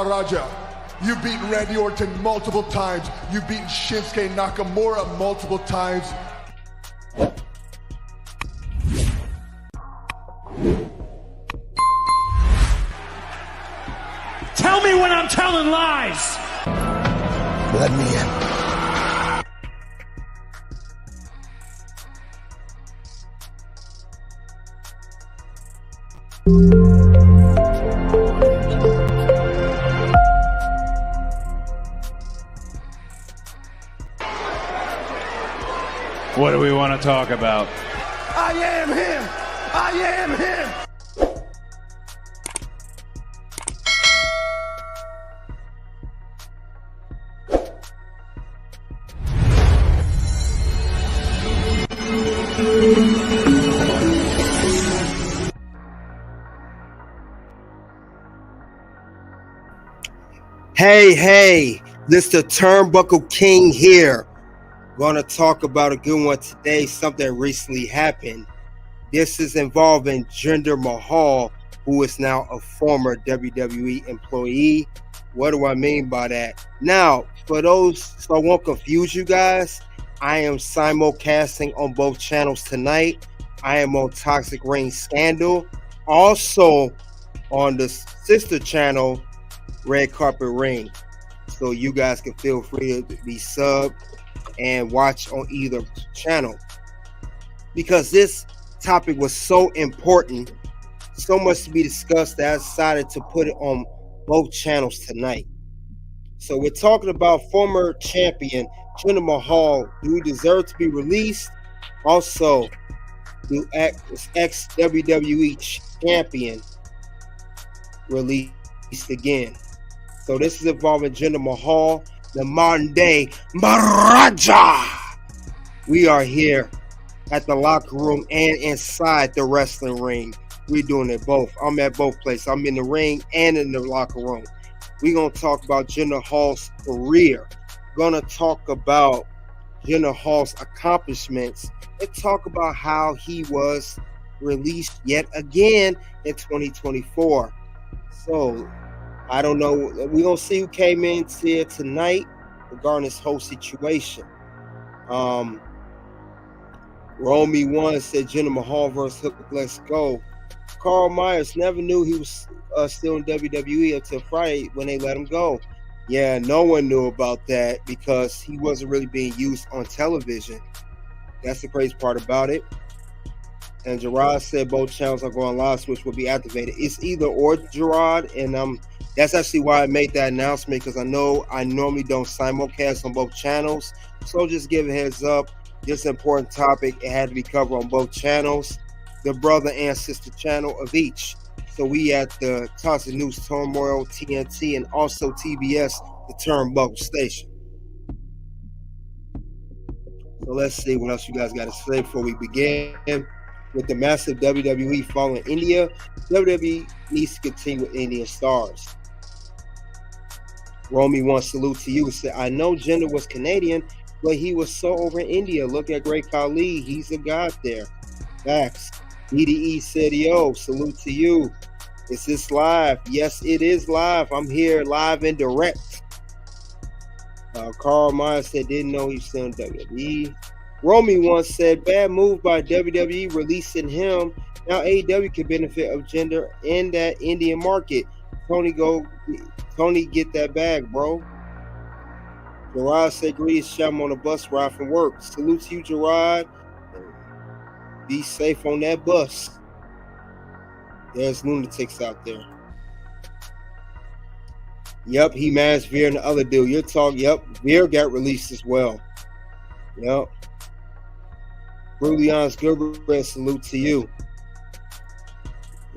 Maharaja. You've beaten Randy Orton multiple times. You've beaten Shinsuke Nakamura multiple times. Tell me when I'm telling lies. Let me in. What do we want to talk about? I am him. I am him. Hey, Mr. Turnbuckle King here. Gonna talk about a good one today, something that recently happened. This is involving Jinder Mahal, who is now a former WWE employee. What do I mean by that? Now, for those, so I won't confuse you guys, I am simulcasting on both channels tonight. I am on Toxic Ring Scandal, also on the sister channel, Red Carpet Ring. So you guys can feel free to be subbed and watch on either channel, because this topic was so important, so much to be discussed, that I decided to put it on both channels tonight. So we're talking about former champion Jinder Mahal. Do he deserve to be released? Also, do ex-WWE champion released again? So this is involving Jinder Mahal, the modern day Maharaja. We are here at the locker room and inside the wrestling ring. We're doing it both. I'm at both places. I'm in the ring and in the locker room. We're going to talk about Jinder Mahal's career. We're going to talk about Jinder Mahal's accomplishments and talk about how he was released yet again in 2024. So, I don't know. We're going to see who came in here tonight regarding this whole situation. Romy One said Jinder Mahal versus Hook, let's go. Carl Myers never knew he was still in WWE until Friday when they let him go. Yeah, no one knew about that because he wasn't really being used on television. That's the crazy part about it. And Gerard said both channels are going live, which will be activated. It's either or, Gerard, and that's actually why I made that announcement, because I know I normally don't simulcast on both channels. So just give a heads up. This important topic, it had to be covered on both channels, the brother and sister channel of each. So we at the Toxic News Turmoil, TNT, and also TBS, the Turnbuckle Station. So let's see what else you guys got to say before we begin. With the massive WWE following India, WWE needs to continue with Indian stars. Romy wants salute to you. Said, I know Jinder was Canadian, but he was so over in India. Look at Great Khali. He's a god there. Facts. DDE said, yo, salute to you. Is this live? Yes, it is live. I'm here live and direct. Carl Myers said, didn't know he was still in WWE. Romy once said, bad move by WWE releasing him. Now AEW can benefit of Jinder in that Indian market. Tony, get that bag, bro. Gerard said, greetings, Sham on the bus ride from work. Salute to you, Gerard. Be safe on that bus. There's lunatics out there. Yep, he managed Veer and the other dude. You're talking, yep, Veer got released as well. Yep. Brulian's Gilbert, salute to you.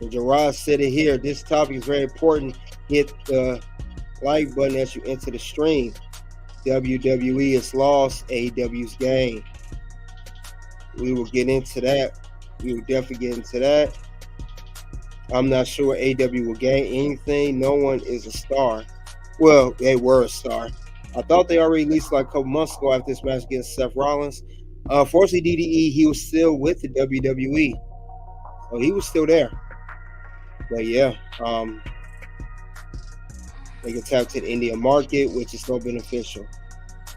And Gerard said it here. This topic is very important. Hit the like button as you enter the stream. WWE is lost, AEW's gain. We will get into that. We will definitely get into that. I'm not sure AEW will gain anything. No one is a star. Well, they were a star. I thought they already released like a couple months ago after this match against Seth Rollins. Fortunately, DDE, he was still with the WWE. So he was still there. But yeah, They can tap to the India market, which is so beneficial.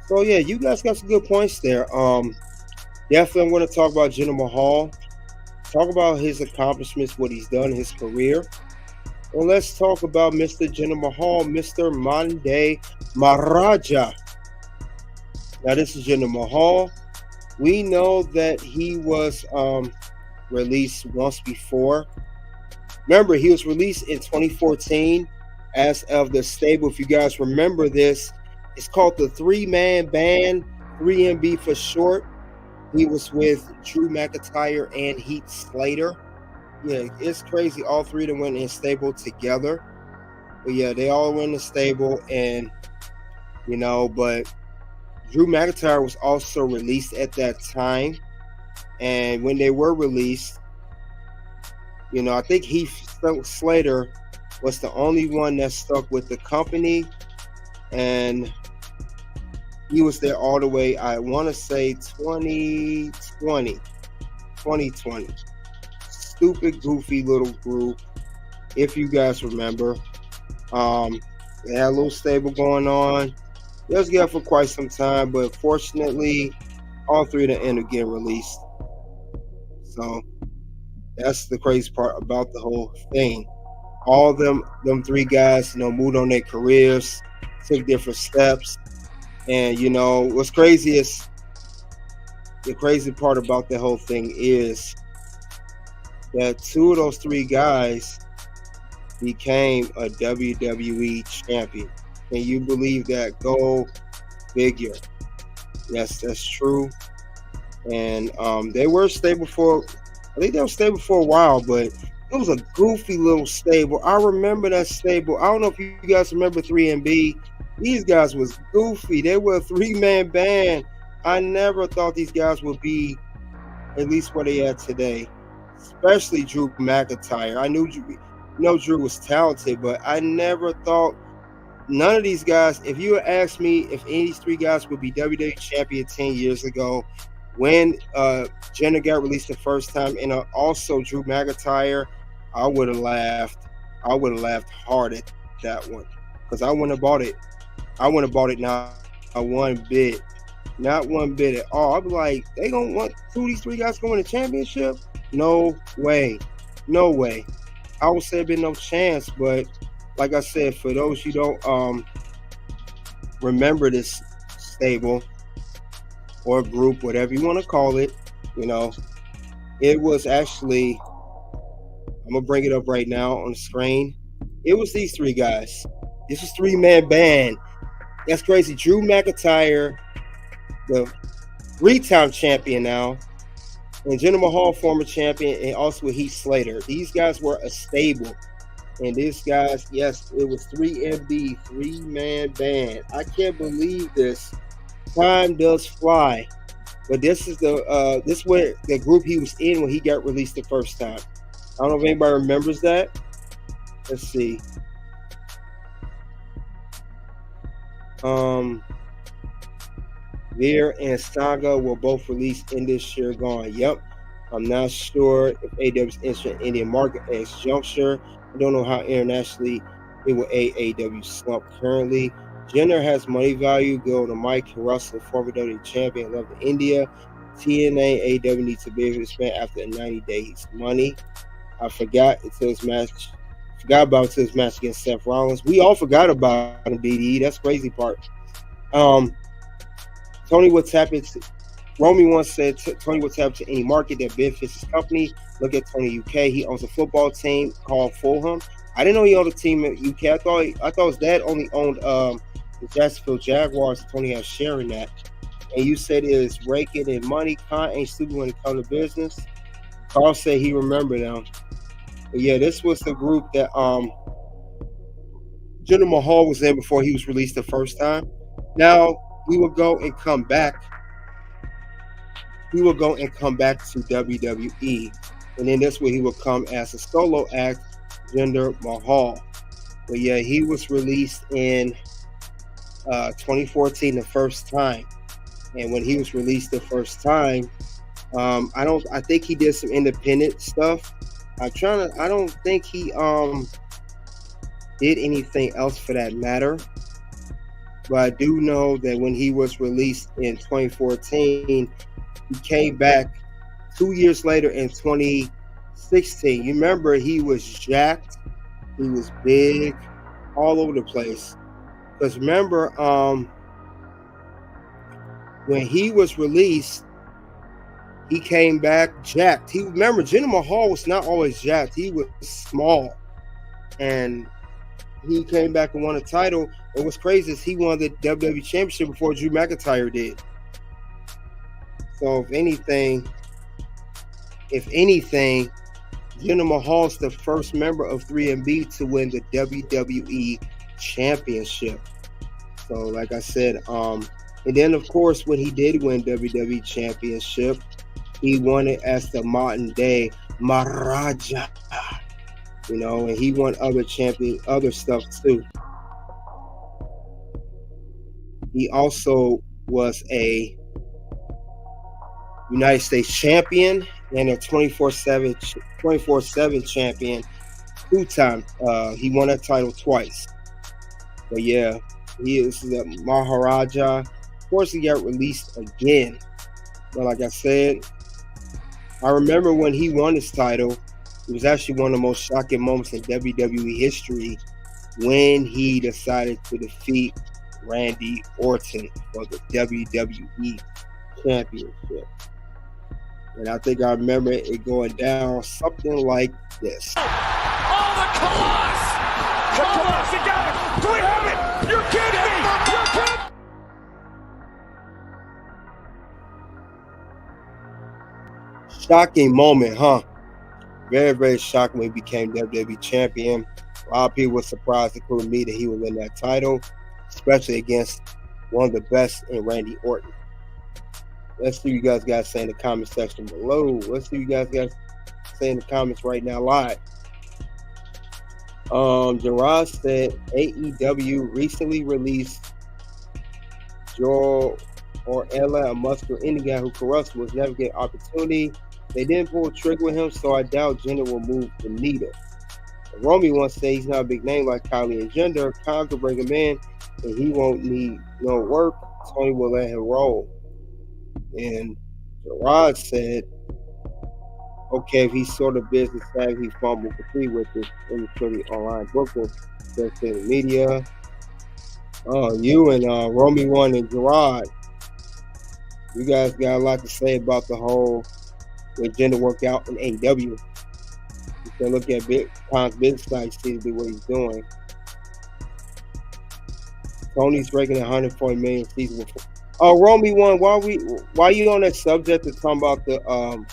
So yeah, you guys got some good points there. Definitely I'm going to talk about Jinder Mahal, talk about his accomplishments, what he's done in his career. Well, let's talk about Mr. Jinder Mahal, Mr. Monday Maharaja. Now, this is Jinder Mahal. We know that he was released once before. Remember, he was released in 2014 as of the stable. If you guys remember this, it's called the three-man band, 3MB for short. He was with Drew McIntyre and Heath Slater. Yeah, it's crazy. All three of them went in stable together. But yeah, they all went in the stable, and but Drew McIntyre was also released at that time. And when they were released, I think Heath Slater was the only one that stuck with the company, and he was there all the way, I want to say 2020. Stupid, goofy little group, if you guys remember. They had a little stable going on. It was good for quite some time, but fortunately, all three of them ended up getting released. So that's the crazy part about the whole thing. All them three guys, moved on their careers, took different steps. And, what's crazy is, the crazy part about the whole thing is that two of those three guys became a WWE champion. Can you believe that? Go figure. Yes, that's true. And they were stable I think they were stable for a while, but it was a goofy little stable. I remember that stable. I don't know if you guys remember 3MB. These guys was goofy. They were a three-man band. I never thought these guys would be at least where they are today, especially Drew McIntyre. I knew Drew was talented, but I never thought none of these guys, if you had asked me if any of these three guys would be WWE champion 10 years ago, when Jinder got released the first time, and also Drew McIntyre, I would have laughed. I would have laughed hard at that one, because I wouldn't have bought it. I wouldn't have bought it not one bit. Not one bit at all. I'd be like, they gonna want two of these three guys going to win a championship? No way. No way. I would say there'd been no chance, but like I said, for those who don't remember this stable or group, whatever you want to call it, it was actually, I'm gonna bring it up right now on the screen. It was these three guys. This was three-man band. That's crazy. Drew McIntyre, the three-time champion now, and Jinder Mahal, former champion, and also with Heath Slater. These guys were a stable. And these guys, yes, it was 3MB, three-man band. I can't believe this. Time does fly. But this is where the group he was in when he got released the first time. I don't know if anybody remembers that. Let's see. Veer and Saga were both released in this year gone. Yep. I'm not sure if AEW is interested in Indian market at this juncture. I don't know how internationally it will AEW slump currently. Jinder has money value. Go to Mike Russell, former WWE champion, love to India. TNA AEW needs to be able to spend after the 90 days money. I forgot until his match. About his match against Seth Rollins. We all forgot about him, BDE. That's the crazy part. Tony would tap into. Romy once said Tony would tap to any market that benefits his company. Look at Tony UK. He owns a football team called Fulham. I didn't know he owned a team in UK. I thought his dad only owned the Jacksonville Jaguars. Tony has sharing that. And you said it is raking in money. Khan ain't stupid when it comes to business. Carl said he remembered them. But yeah, this was the group that Jinder Mahal was in before he was released the first time. Now he will go and come back. He will go and come back to WWE, and then that's where he will come as a solo act, Jinder Mahal. But yeah, he was released in 2014 the first time, and when he was released the first time, I think he did some independent stuff. I don't think he did anything else for that matter. But I do know that when he was released in 2014, he came back 2 years later in 2016. You remember he was jacked, he was big, all over the place. Because remember, when he was released, he came back jacked. Remember, Jinder Mahal was not always jacked. He was small. And he came back and won a title. And what's crazy is he won the WWE Championship before Drew McIntyre did. So if anything, Jinder Mahal's the first member of 3MB to win the WWE Championship. So like I said, and then of course when he did win WWE Championship, he won it as the modern day Maharaja. You know, and he won other stuff too. He also was a United States champion and a 24/7 champion 2 times. He won that title twice. But yeah, he is the Maharaja. Of course, he got released again. But like I said, I remember when he won his title, it was actually one of the most shocking moments in WWE history when he decided to defeat Randy Orton for the WWE Championship. And I think I remember it going down something like this. Oh, the Colossus! Colossus, you got it! Do we have it? You're kidding me! You're kidding! Shocking moment, huh? Very, very shocking when he became WWE Champion. A lot of people were surprised, including me, that he would win that title, especially against one of the best in Randy Orton. Let's see what you guys got to say in the comment section below. Let's see what you guys got to say in the comments right now live. Gerard said AEW recently released Joel or Ella, a muscular Indian guy who corrupts was never get opportunity. They didn't pull a trigger with him, so I doubt Jinder will move the needle. Romy once said he's not a big name like Kylie and Jinder. Kyle could bring him in, and he won't need no work. Tony will let him roll. And Gerard said, okay, if he's sort of business savvy, he fumble complete with this immaturity online booking, just in the media. You and Romy One and Gerard, you guys got a lot to say about the whole with Jinder workout in AEW. You can look at Khan's business side, see what he's doing. Tony's breaking 140 million season before. Romy One, why you on that subject of talking about the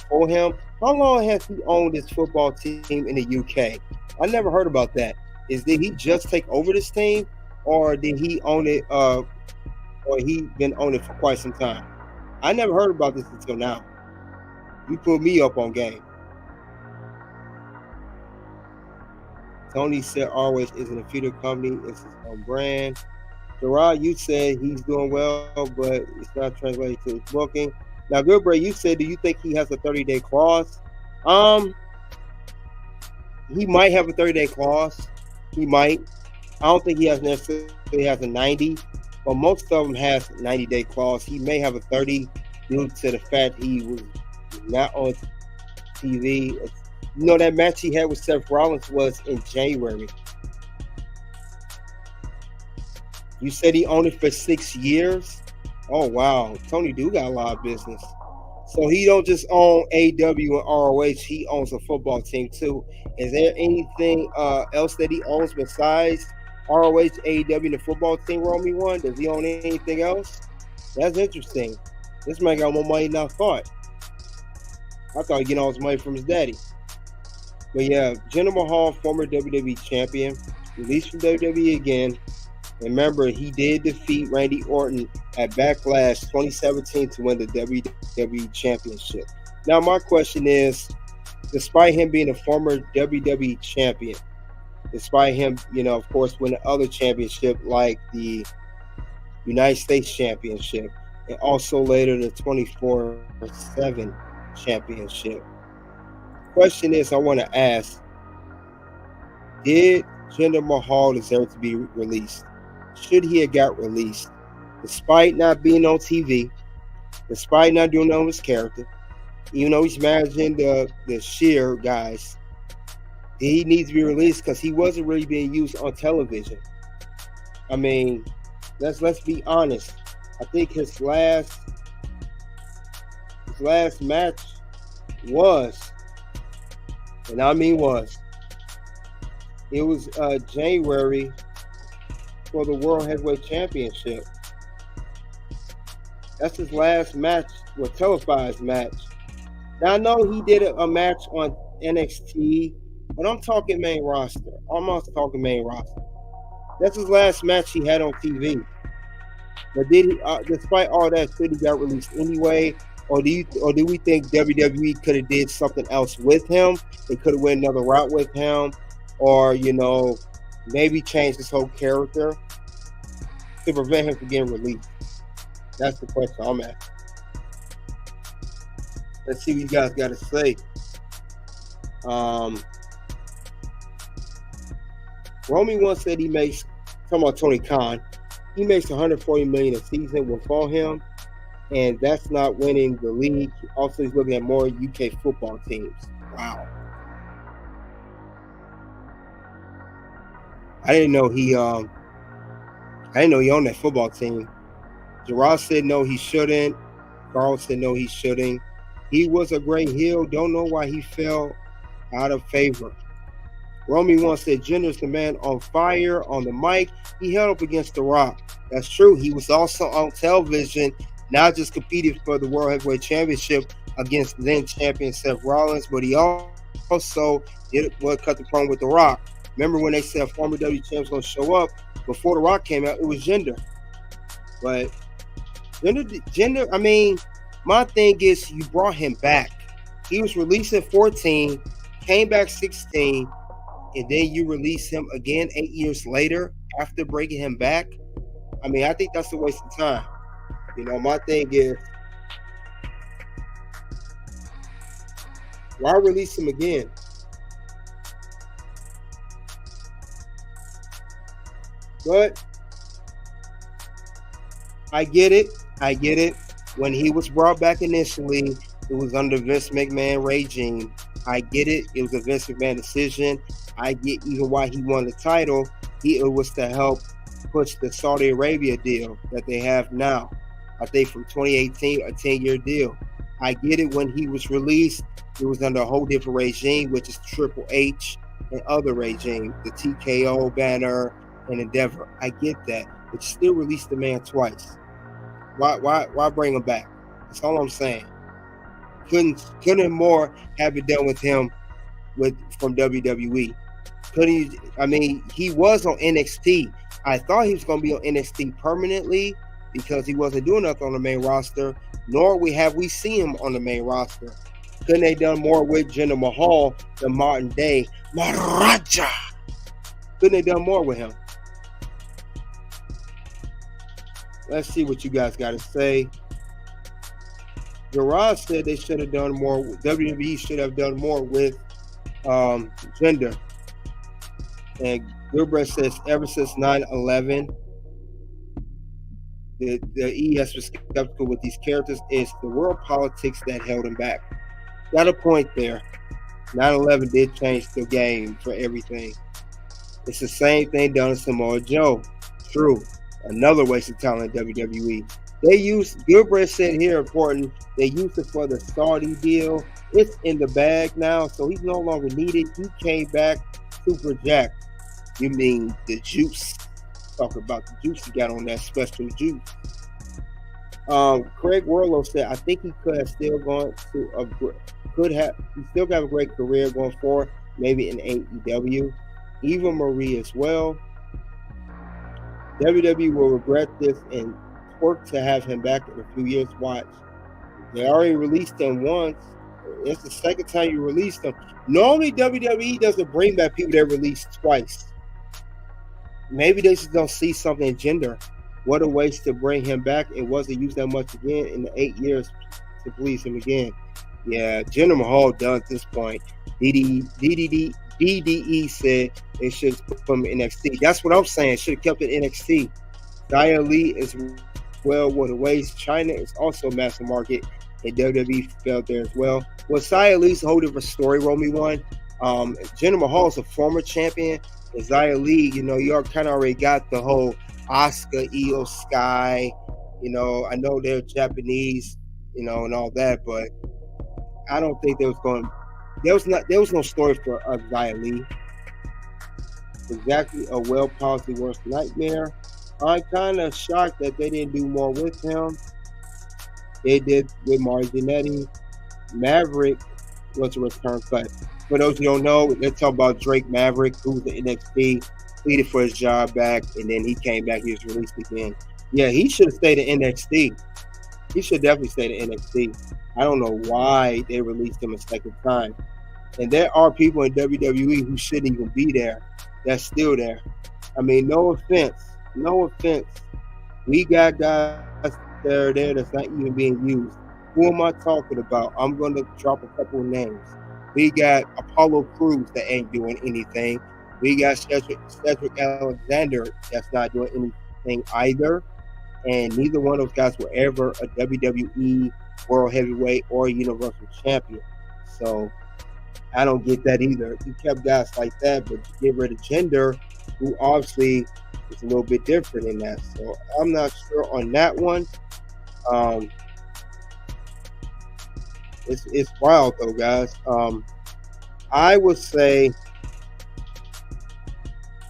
Fulham? How long has he owned this football team in the UK? I never heard about that. Did he just take over this team, or did he own it? Or he been owning it for quite some time? I never heard about this until now. You put me up on game. Tony said always isn't a feeder company, it's his own brand. Gerard, you said he's doing well, but it's not translated to his booking. Now, Goodbray, you said, do you think he has a 30-day clause? He might have a 30-day clause. He might. I don't think he necessarily has a 90, but most of them has a 90-day clause. He may have a 30 due to the fact he was not on TV. You know, that match he had with Seth Rollins was in January. You said he owned it for 6 years? Oh, wow. Tony do got a lot of business. So he don't just own AW and ROH. He owns a football team, too. Is there anything else that he owns besides ROH, AEW, and the football team, Romy One? Does he own anything else? That's interesting. This man got more money than I thought. I thought he'd get all his money from his daddy. But yeah, Jinder Mahal, former WWE champion, released from WWE again. Remember, he did defeat Randy Orton at Backlash 2017 to win the WWE Championship. Now, my question is, despite him being a former WWE champion, despite him, of course, winning other championship like the United States Championship and also later the 24/7 Championship. Question is, I want to ask, did Jinder Mahal deserved to be released. Should he have got released? Despite not being on TV, despite not doing nothing with his character, even though he's managing the Sheer guys, he needs to be released because he wasn't really being used on television. I mean, let's be honest. I think his last match was, and I mean was, it was January for the World Heavyweight Championship. That's his last match, a televised match. Now I know he did a match on NXT, but I'm talking main roster. Almost talking main roster. That's his last match he had on TV. But did he, despite all that, should he got released anyway? Or do we think WWE could have did something else with him? They could have went another route with him, or maybe change his whole character to prevent him from getting released. That's the question I'm asking. Let's see what you guys got to say. Romy once said he makes, talking about Tony Khan, he makes $140 million a season will fall him, and that's not winning the league. Also, he's looking at more UK football teams. Wow. I didn't know he owned that football team. Gerard said no, he shouldn't. Carl said no, he shouldn't. He was a great heel. Don't know why he fell out of favor. Romy once said Jinder's the man on fire on the mic. He held up against The Rock. That's true. He was also on television, not just competed for the World Heavyweight Championship against then champion Seth Rollins, but he also did cut the promo with The Rock. Remember when they said former WWE champ was going to show up? Before The Rock came out, it was Jinder. But Jinder, I mean, my thing is you brought him back. He was released at 14, came back 16, and then you release him again 8 years later after bringing him back. I mean, I think that's a waste of time. My thing is, why release him again? But I get it. When he was brought back initially, it was under Vince McMahon regime. I get it. It was a Vince McMahon decision. I get even why he won the title. It was to help push the Saudi Arabia deal that they have now. I think from 2018, a 10-year deal. I get it. When he was released, it was under a whole different regime, which is Triple H and other regime, the TKO banner and Endeavor. I get that, but still release the man twice. Why bring him back? That's all I'm saying. Couldn't more have it done with him from WWE? He was on NXT. I thought he was going to be on NXT permanently because he wasn't doing nothing on the main roster, nor have we seen him on the main roster. Couldn't they done more with Jinder Mahal than modern day Maharaja? Couldn't they done more with him? Let's see what you guys got to say. Gerard said they should have done more. WWE should have done more with Jinder. And Gilbert says ever since 9/11, the E has been skeptical with these characters. It's the world politics that held him back. Got a point there. 9/11 did change the game for everything. It's the same thing done to Samoa Joe. True. Another waste of talent in WWE. They used, Gilbert said here important, they used it for the Saudi deal. It's in the bag now, so he's no longer needed. He came back super jacked. You mean the juice? Talk about the juice he got on that special juice. Craig Warlow said, I think he could have still gone to he still got a great career going forward, maybe in AEW. Eva Marie as well. WWE will regret this and work to have him back in a few years. Watch. They already released him once. It's the second time you released him. Normally, WWE doesn't bring back people that released twice. Maybe they just don't see something in Jinder. What a waste to bring him back. It wasn't used that much again in the 8 years to please him again. Yeah, Jinder Mahal done at this point. DDT DDE said they should put him in NXT. That's what I'm saying. Should have kept it NXT. Xia Li as well with the ways. China is also a massive market, and WWE felt there as well. Well, Xia Li's a whole different story, Romy One. Jinder Mahal is a former champion. And Xia Li, you know, you kind of already got the whole Asuka, Io Sky. You know, I know they're Japanese, you know, and all that, but I don't think there was no story for Xia Li. Exactly a well-polished worst nightmare. I'm kind of shocked that they didn't do more with him. They did with Marginetti. Maverick was a return cut. For those who don't know, they're talking about Drake Maverick, who was in NXT, pleaded for his job back, and then he came back. He was released again. Yeah, he should have stayed in NXT. He should definitely stay in NXT. I don't know why they released him a second time. And there are people in WWE who shouldn't even be there. That's still there. I mean, no offense. We got guys that are there that's not even being used. Who am I talking about? I'm going to drop a couple of names. We got Apollo Crews that ain't doing anything. We got Cedric Alexander that's not doing anything either. And neither one of those guys were ever a WWE World Heavyweight or Universal Champion. So I don't get that either. You kept guys like that, but you get rid of Jinder, who obviously is a little bit different in that. So I'm not sure on that one. It's wild though, guys. I would say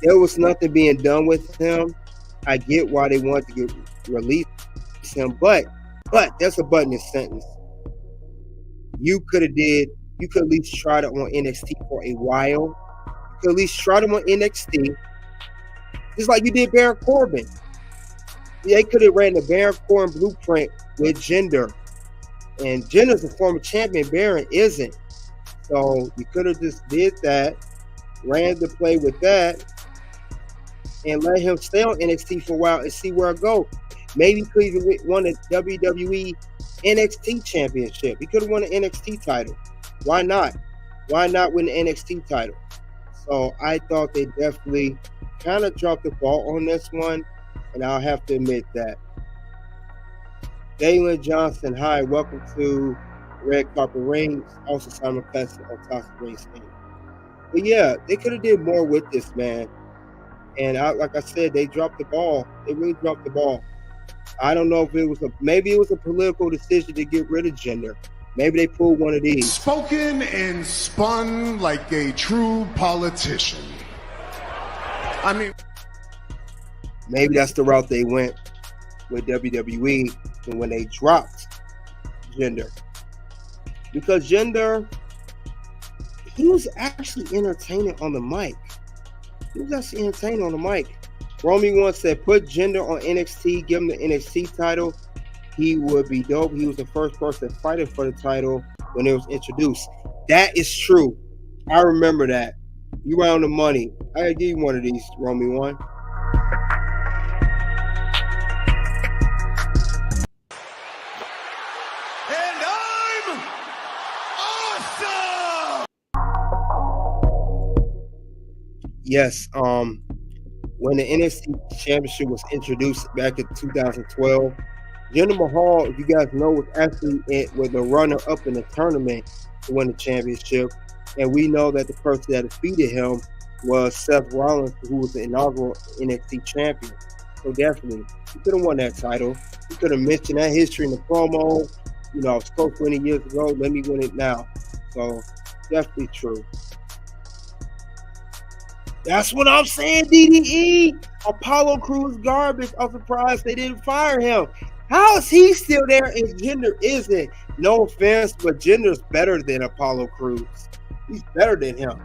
there was nothing being done with him. I get why they wanted to get release him, but that's a but in this sentence. You could at least tried it on NXT for a while. You could at least tried him on NXT, just like you did Baron Corbin. They could have ran the Baron Corbin blueprint with Jinder, and Jinder's a former champion. Baron isn't, so you could have just did that, ran the play with that, and let him stay on NXT for a while and see where it goes. Maybe he could even won a WWE NXT championship. He could have won an NXT title. Why not? Why not win the NXT title? So I thought they definitely kind of dropped the ball on this one, and I'll have to admit that. Dalen Johnson, hi, welcome to Red Carpet Rings, also Simulcast on Toxic Ring State. But yeah, they could have did more with this, man. And like I said, they dropped the ball. They really dropped the ball. I don't know if maybe it was a political decision to get rid of Jinder. Maybe they pulled one of these. Spoken and spun like a true politician. I mean, maybe that's the route they went with WWE and when they dropped Jinder. Because Jinder, he was actually entertaining on the mic. Romy once said, put Jinder on NXT, give him the NXT title. He would be dope. He was the first person fighting for the title when it was introduced. That is true. I remember that. You were on the money. I gotta give you one of these, Romy one. and I'm awesome! Yes, when the NXT Championship was introduced back in 2012, Jinder Mahal, if you guys know, was actually with the runner-up in the tournament to win the championship. And we know that the person that defeated him was Seth Rollins, who was the inaugural NXT champion. So definitely, he could have won that title. He could have mentioned that history in the promo. You know, I was close 20 years ago. Let me win it now. So definitely true. That's what I'm saying, DDE. Apollo Crews garbage. I'm surprised they didn't fire him. How is he still there and Jinder isn't? No offense, but Jinder's better than Apollo Crews. He's better than him.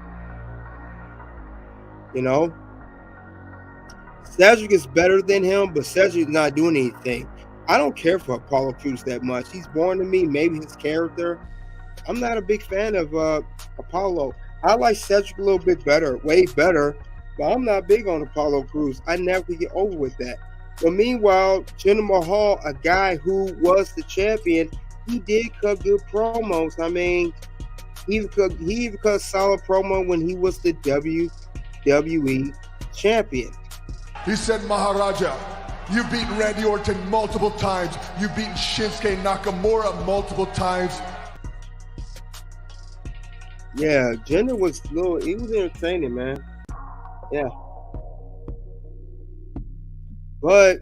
You know? Cedric is better than him, but Cedric's not doing anything. I don't care for Apollo Crews that much. He's boring to me. Maybe his character. I'm not a big fan of Apollo. I like Cedric a little bit better, way better, but I'm not big on Apollo Crews. I never could get over with that. But meanwhile, Jinder Mahal, a guy who was the champion, he did cut good promos. I mean, He even cut a solid promo when he was the WWE champion. He said, Maharaja, you've beaten Randy Orton multiple times. You've beaten Shinsuke Nakamura multiple times. Yeah, Jinder was he was entertaining, man. Yeah. But,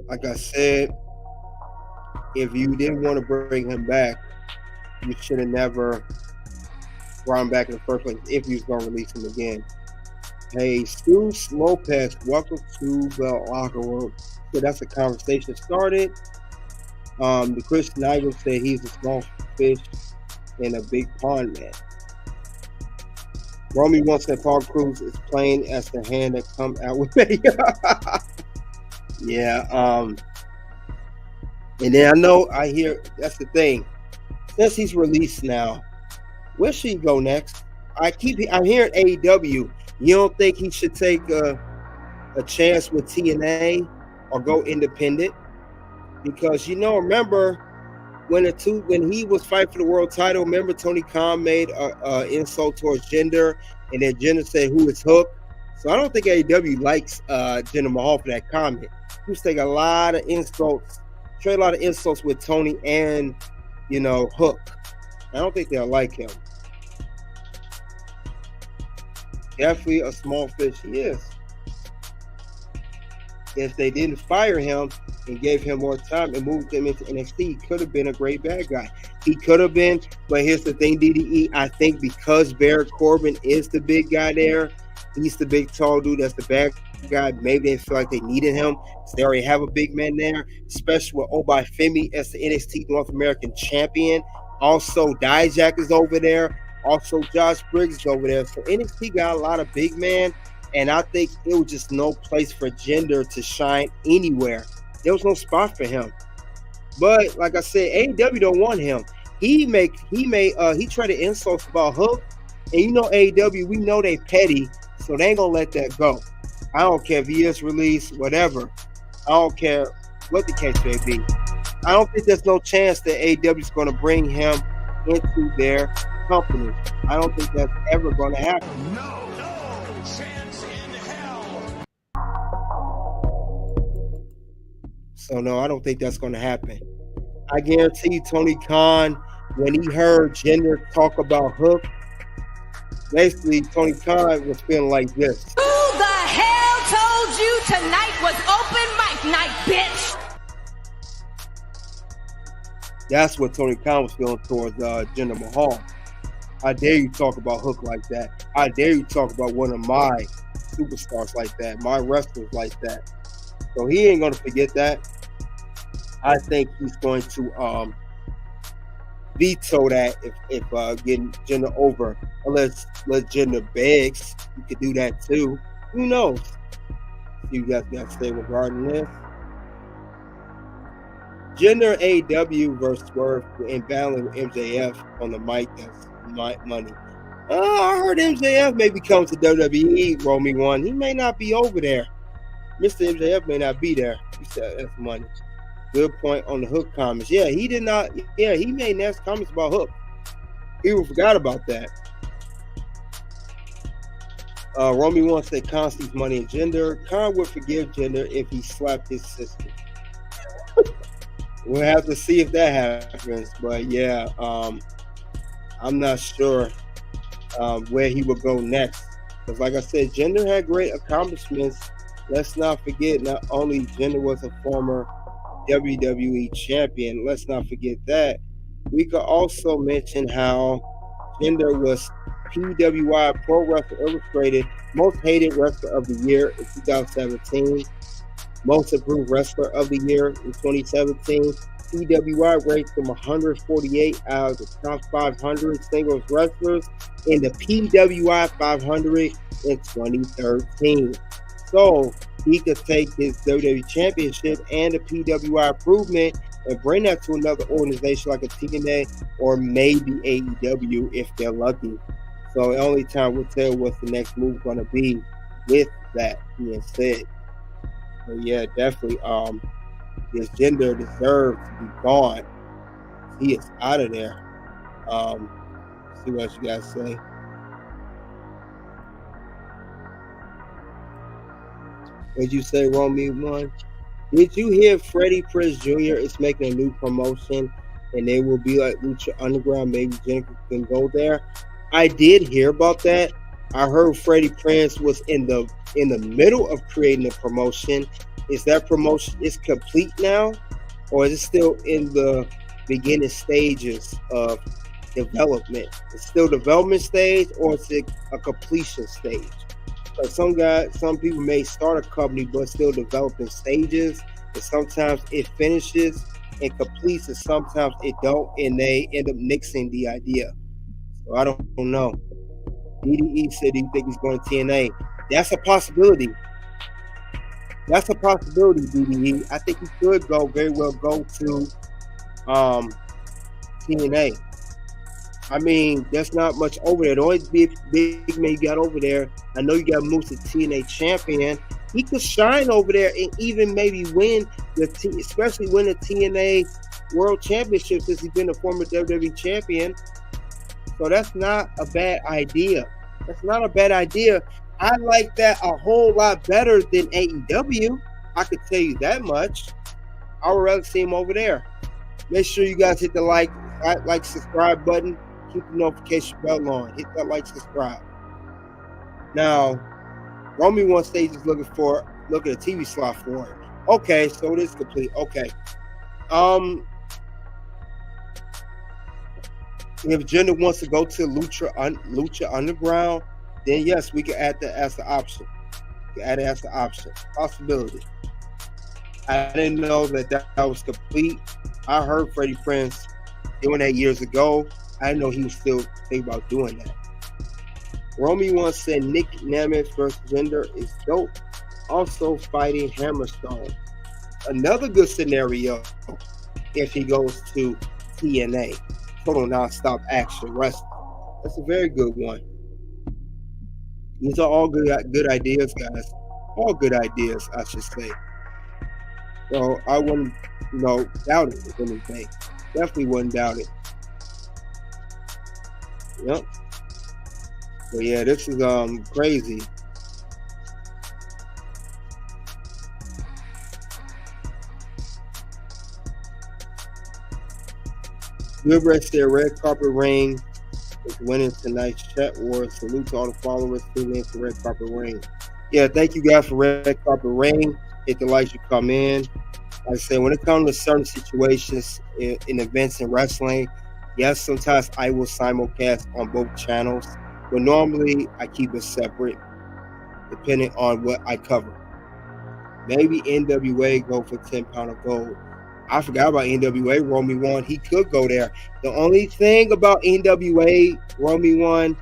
like I said, if you didn't want to bring him back, you should have never brought him back in the first place if you was going to release him again. Hey, Jesus Lopez, welcome to the locker room. So that's a conversation started. The Christian Idol said he's a small fish in a big pond, man. Romy wants that Paul Cruz is playing as the hand that come out with me. Yeah. And then I hear that's the thing. Since he's released now, where should he go next? I'm hearing AEW. You don't think he should take a chance with TNA or go independent? Because remember when he was fighting for the world title, remember Tony Khan made a insult towards Jinder, and then Jinder said, "Who is Hook?" So I don't think AEW likes Jinder Mahal for that comment. He was taking a lot of insults with Tony and Hook. I don't think they'll like him. Definitely a small fish he is. If they didn't fire him and gave him more time and moved him into NXT, he could have been a great bad guy. He could have been, but here's the thing, DDE, I think because Baron Corbin is the big guy there, he's the big tall dude that's the bad guy, maybe they feel like they needed him because they already have a big man there, especially with Obai Femi as the NXT North American champion. Also, Dijak is over there. Also, Josh Briggs is over there. So NXT got a lot of big men, and I think it was just no place for Jinder to shine anywhere. There was no spot for him. But like I said, AEW don't want him. He tried to insult about Hook, and AEW, we know they petty, so they ain't gonna let that go. I don't care if he is released, whatever. I don't care what the case may be. I don't think there's no chance that AEW is going to bring him into their company. I don't think that's ever going to happen. No chance in hell. So no, I don't think that's going to happen. I guarantee you, Tony Khan, when he heard Jinder talk about Hook, basically Tony Khan was feeling like this. Who the hell told you tonight was open mic night, bitch? That's what Tony Khan was feeling towards Jinder Mahal. How dare you talk about Hook like that? How dare you talk about one of my superstars like that, my wrestlers like that? So he ain't going to forget that. I think he's going to veto that if getting Jinder over. Unless Jinder begs, you could do that too. Who knows? You guys got to say regarding this. Jinder AEW versus Swerve in battling with MJF on the mic. That's money. I heard MJF maybe come to WWE. Romy one. He may not be over there. Mr. MJF may not be there. He said that's money. Good point on the Hook comments. Yeah, he did not. Yeah, he made nasty comments about Hook. People forgot about that. Romy wants to say Khan sees money in Jinder. Khan would forgive Jinder if he slapped his sister. We'll have to see if that happens. But yeah, I'm not sure where he would go next. Because like I said, Jinder had great accomplishments. Let's not forget, not only Jinder was a former WWE champion, let's not forget that. We could also mention how Jinder was PWI Pro Wrestling Illustrated Most Hated Wrestler of the Year in 2017, Most Improved Wrestler of the Year in 2017. PWI ranked him 148 out of the top 500 singles wrestlers in the PWI 500 in 2013. So he could take his WWE Championship and the PWI improvement and bring that to another organization like a TNA or maybe AEW if they're lucky. So the only time we'll tell what the next move is going to be with that being said. But yeah, definitely this Jinder deserves to be gone. He is out of there. See what you guys say. What'd you say, Romy one? Did you hear Freddie Prinze Jr. is making a new promotion and they will be like Lucha Underground? Maybe Jennifer can go there. I did hear about that. I heard Freddie Prinze was in the middle of creating a promotion. Is that promotion is complete now, or is it still in the beginning stages of development? It's still development stage, or is it a completion stage? Some people may start a company but still developing stages, and sometimes it finishes and completes, and sometimes it don't, and they end up nixing the idea. So I don't know. DDE said he think he's going to TNA. That's a possibility. That's a possibility, DDE. I think he could very well go to TNA. I mean, there's not much over there. The only big man you got over there, I know you got Moose, the TNA champion. He could shine over there and even maybe win especially win the TNA World Championship, since he's been a former WWE champion. So that's not a bad idea. That's not a bad idea. I like that a whole lot better than AEW. I could tell you that much. I would rather see him over there. Make sure you guys hit the like, subscribe button. Keep the notification bell on. Hit that like, subscribe. Now, Romy one stage is looking at a TV slot for it. Okay, so it is complete. Okay. If Jinder wants to go to Lucha Underground, then yes, we can add that as the option. Possibility. I didn't know that was complete. I heard Freddie Prinze doing that years ago. I didn't know he was still thinking about doing that. Romy once said Nick Nemeth versus Jinder is dope. Also fighting Hammerstone. Another good scenario if he goes to TNA. Total non-stop action wrestling. That's a very good one. These are all good ideas, guys. All good ideas, I should say. So I wouldn't, doubt it, if anything. Definitely wouldn't doubt it. Yep. So yeah, this is crazy. Gilbert said red carpet ring is winning tonight's chat war. Salute to all the followers tuning in for red carpet ring. Yeah, thank you guys for red carpet ring. Hit the likes, you come in. Like I say, when it comes to certain situations in events in wrestling, yes, sometimes I will simulcast on both channels, but normally I keep it separate depending on what I cover. Maybe NWA go for 10 pound of gold. I forgot about NWA, Romy 1. He could go there. The only thing about NWA, Romy 1,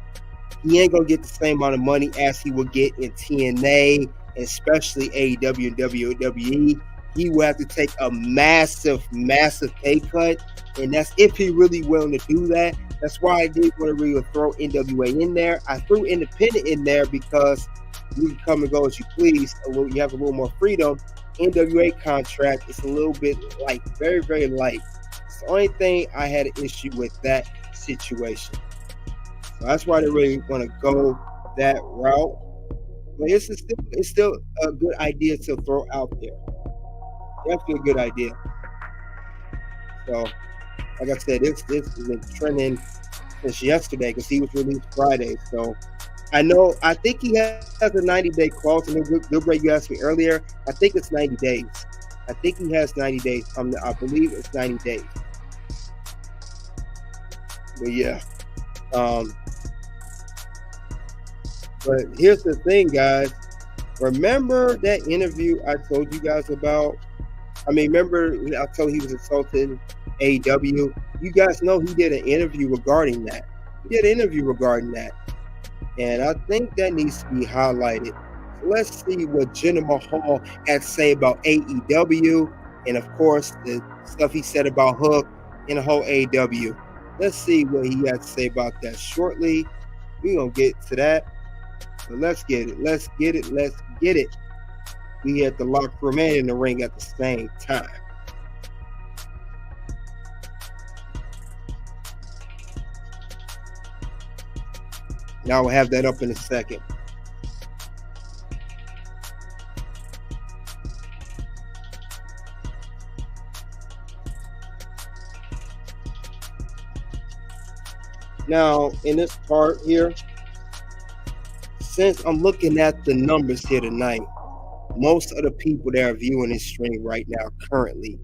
he ain't going to get the same amount of money as he would get in TNA, especially AEW and WWE. He will have to take a massive, massive pay cut, and that's if he really willing to do that. That's why I did want to really throw NWA in there. I threw Independent in there because you can come and go as you please. You have a little more freedom. NWA contract is a little bit light, very, very light. It's the only thing I had an issue with that situation. So that's why they really want to go that route. But it's still a good idea to throw out there. Definitely a good idea. So, like I said, this has been trending since yesterday because he was released Friday. So, I think he has a 90-day clause. And good break you asked me earlier. I think it's 90 days. I think he has 90 days. I believe it's 90 days. But yeah. But here's the thing, guys. Remember that interview I told you guys about? Remember I told he was insulting AEW? You guys know he did an interview regarding that. And I think that needs to be highlighted. So let's see what Jinder Mahal had to say about AEW and, of course, the stuff he said about Hook and the whole AEW. Let's see what he had to say about that shortly. We're going to get to that. So let's get it. We at the locker room and in the ring at the same time. Now we'll have that up in a second. Now, in this part here, since I'm looking at the numbers here tonight, most of the people that are viewing this stream right now currently,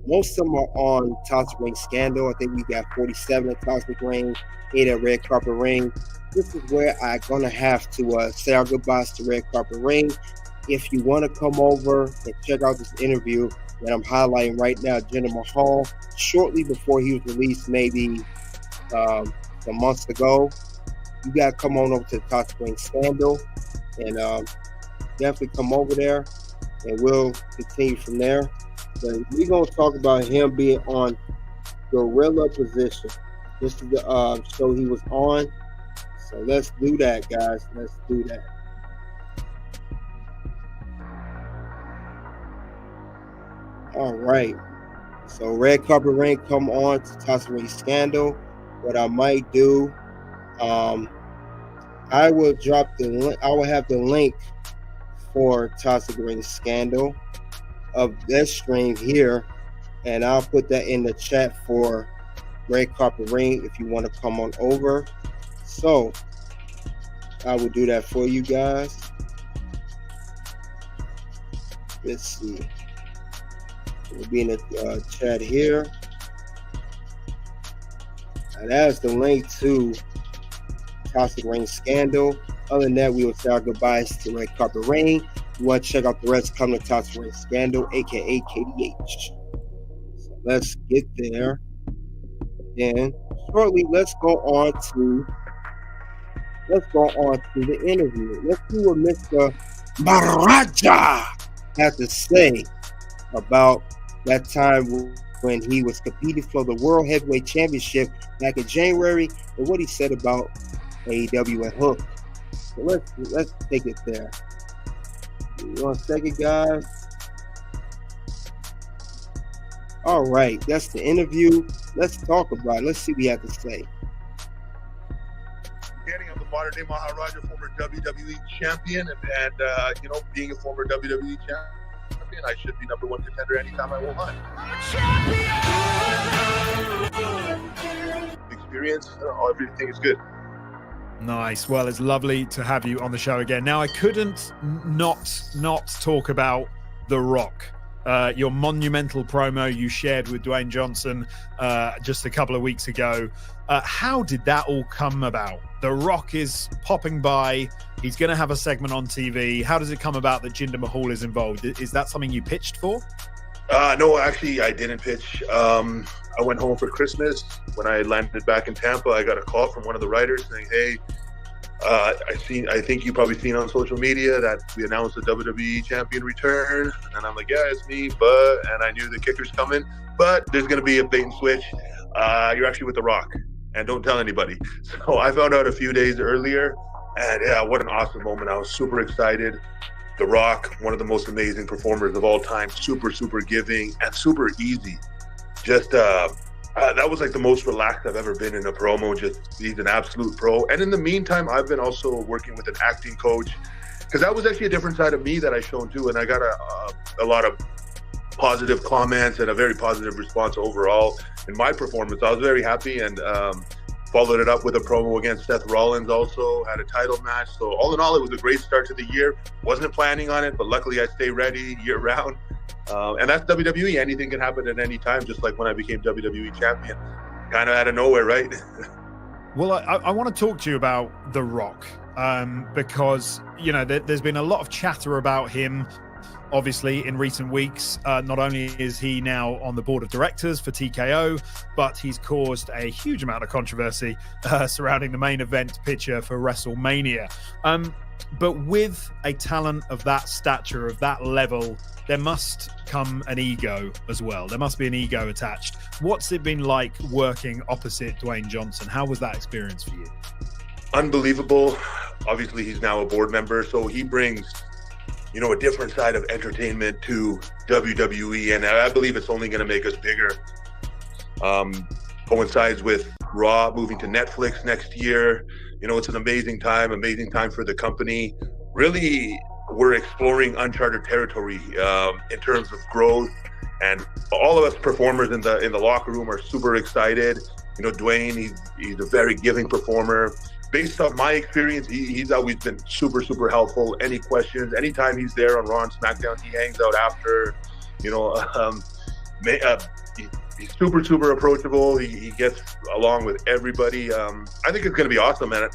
most of them are on Toxic Ring Scandal. I think we got 47 at Toxic Ring, 8 at Red Carpet Ring. This is where I'm going to have to say our goodbyes to Red Carpet Ring. If you want to come over and check out this interview that I'm highlighting right now, Jinder Mahal, shortly before he was released, maybe some months ago, you got to come on over to the Toxic Ring Scandal and definitely come over there, and we'll continue from there. But we're going to talk about him being on Gorilla Position. This is the show he was on. So let's do that, guys. Let's do that. All right. So Red Carpet Ring come on to Toxic Ring Scandal. What I might do, I will drop the link. I will have the link for Toxic Ring Scandal of this stream here, and I'll put that in the chat for Red Carpet Ring if you want to come on over. So I will do that for you guys. Let's see. It will be in the chat here. And that's the link to Toxic Ring Scandal. Other than that, we will say our goodbyes to Red Carpet Ring. You want to check out the rest, come to Toxic Ring Scandal, aka KDH. So let's get there. And shortly, let's go on to the interview. Let's see what Mr. Maharaja has to say about that time when he was competing for the World Heavyweight Championship back in January, and what he said about AEW and Hook. So let's take it there. 1 second, guys. All right, that's the interview. Let's talk about it. Let's see what he has to say. I'm the modern day Maharaja, former WWE champion, and being a former WWE champion, I should be number one contender anytime I want. Experience, everything is good. Nice. Well, it's lovely to have you on the show again. Now, I couldn't not talk about The Rock. Your monumental promo you shared with Dwayne Johnson just a couple of weeks ago. How did that all come about? The Rock is popping by. He's going to have a segment on TV. How does it come about that Jinder Mahal is involved? Is that something you pitched for? No, actually, I didn't pitch. I went home for Christmas. When I landed back in Tampa, I got a call from one of the writers saying, "Hey, I think you probably seen on social media that we announced the WWE champion return." And I'm like, "Yeah, it's me." And I knew the kicker's coming, but there's going to be a bait and switch. You're actually with The Rock, and don't tell anybody. So I found out a few days earlier, and yeah, what an awesome moment. I was super excited. The Rock, one of the most amazing performers of all time, super giving and super easy. Just that was like the most relaxed I've ever been in a promo. Just he's an absolute pro. And in the meantime, I've been also working with an acting coach, because that was actually a different side of me that I shown too. And I got a lot of positive comments and a very positive response overall in my performance. I was very happy, and followed it up with a promo against Seth Rollins, also had a title match. So all in all, it was a great start to the year. Wasn't planning on it, but luckily I stay ready year round. And that's WWE. Anything can happen at any time, just like when I became WWE champion. Kind of out of nowhere, right? Well, I want to talk to you about The Rock, because, there's been a lot of chatter about him, obviously, in recent weeks. Not only is he now on the board of directors for TKO, but he's caused a huge amount of controversy surrounding the main event picture for WrestleMania. But with a talent of that stature, of that level, there must come an ego as well. There must be an ego attached. What's it been like working opposite Dwayne Johnson? How was that experience for you? Unbelievable. Obviously, he's now a board member, so he brings a different side of entertainment to WWE, and I believe it's only going to make us bigger. Coincides with Raw moving to Netflix next year. You know, it's an amazing time for the company. Really, we're exploring uncharted territory in terms of growth, and all of us performers in the locker room are super excited. You know, Dwayne, he's a very giving performer. Based off my experience, he's always been super helpful. Any questions, anytime he's there on Raw and SmackDown, he hangs out after. You know, he's super approachable. He gets along with everybody. I think it's going to be awesome, and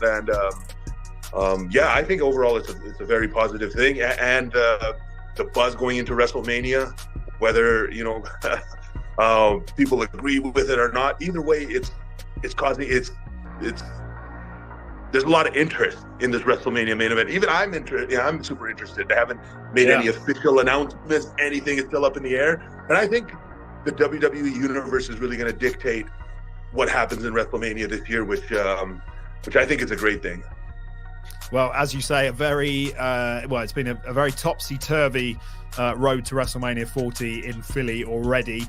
yeah, I think overall it's a very positive thing. And the buzz going into WrestleMania, whether you know people agree with it or not, either way, it's causing there's a lot of interest in this WrestleMania main event. Even I'm interested. Yeah, I'm super interested. They haven't made any official announcements. Anything is still up in the air, and I think the WWE universe is really going to dictate what happens in WrestleMania this year, which I think is a great thing. Well, as you say, it's been a very topsy-turvy road to WrestleMania 40 in Philly already.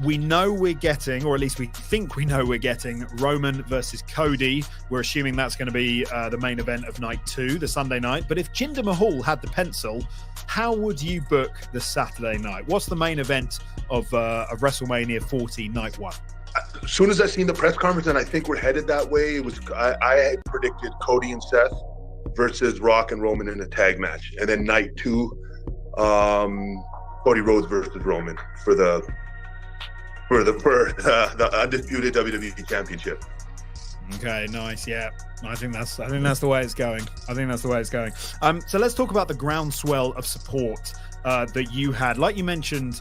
We know we're getting, or at least we think we know we're getting, Roman versus Cody. We're assuming that's going to be the main event of night 2, the Sunday night. But if Jinder Mahal had the pencil, how would you book the Saturday night? What's the main event of WrestleMania 40 night 1? As soon as I seen the press conference, and I think we're headed that way, it was I had predicted Cody and Seth versus Rock and Roman in a tag match, and then night 2, Cody Rhodes versus Roman for the undisputed WWE Championship. Okay, nice. Yeah, I think that's the way it's going. So let's talk about the groundswell of support that you had. Like you mentioned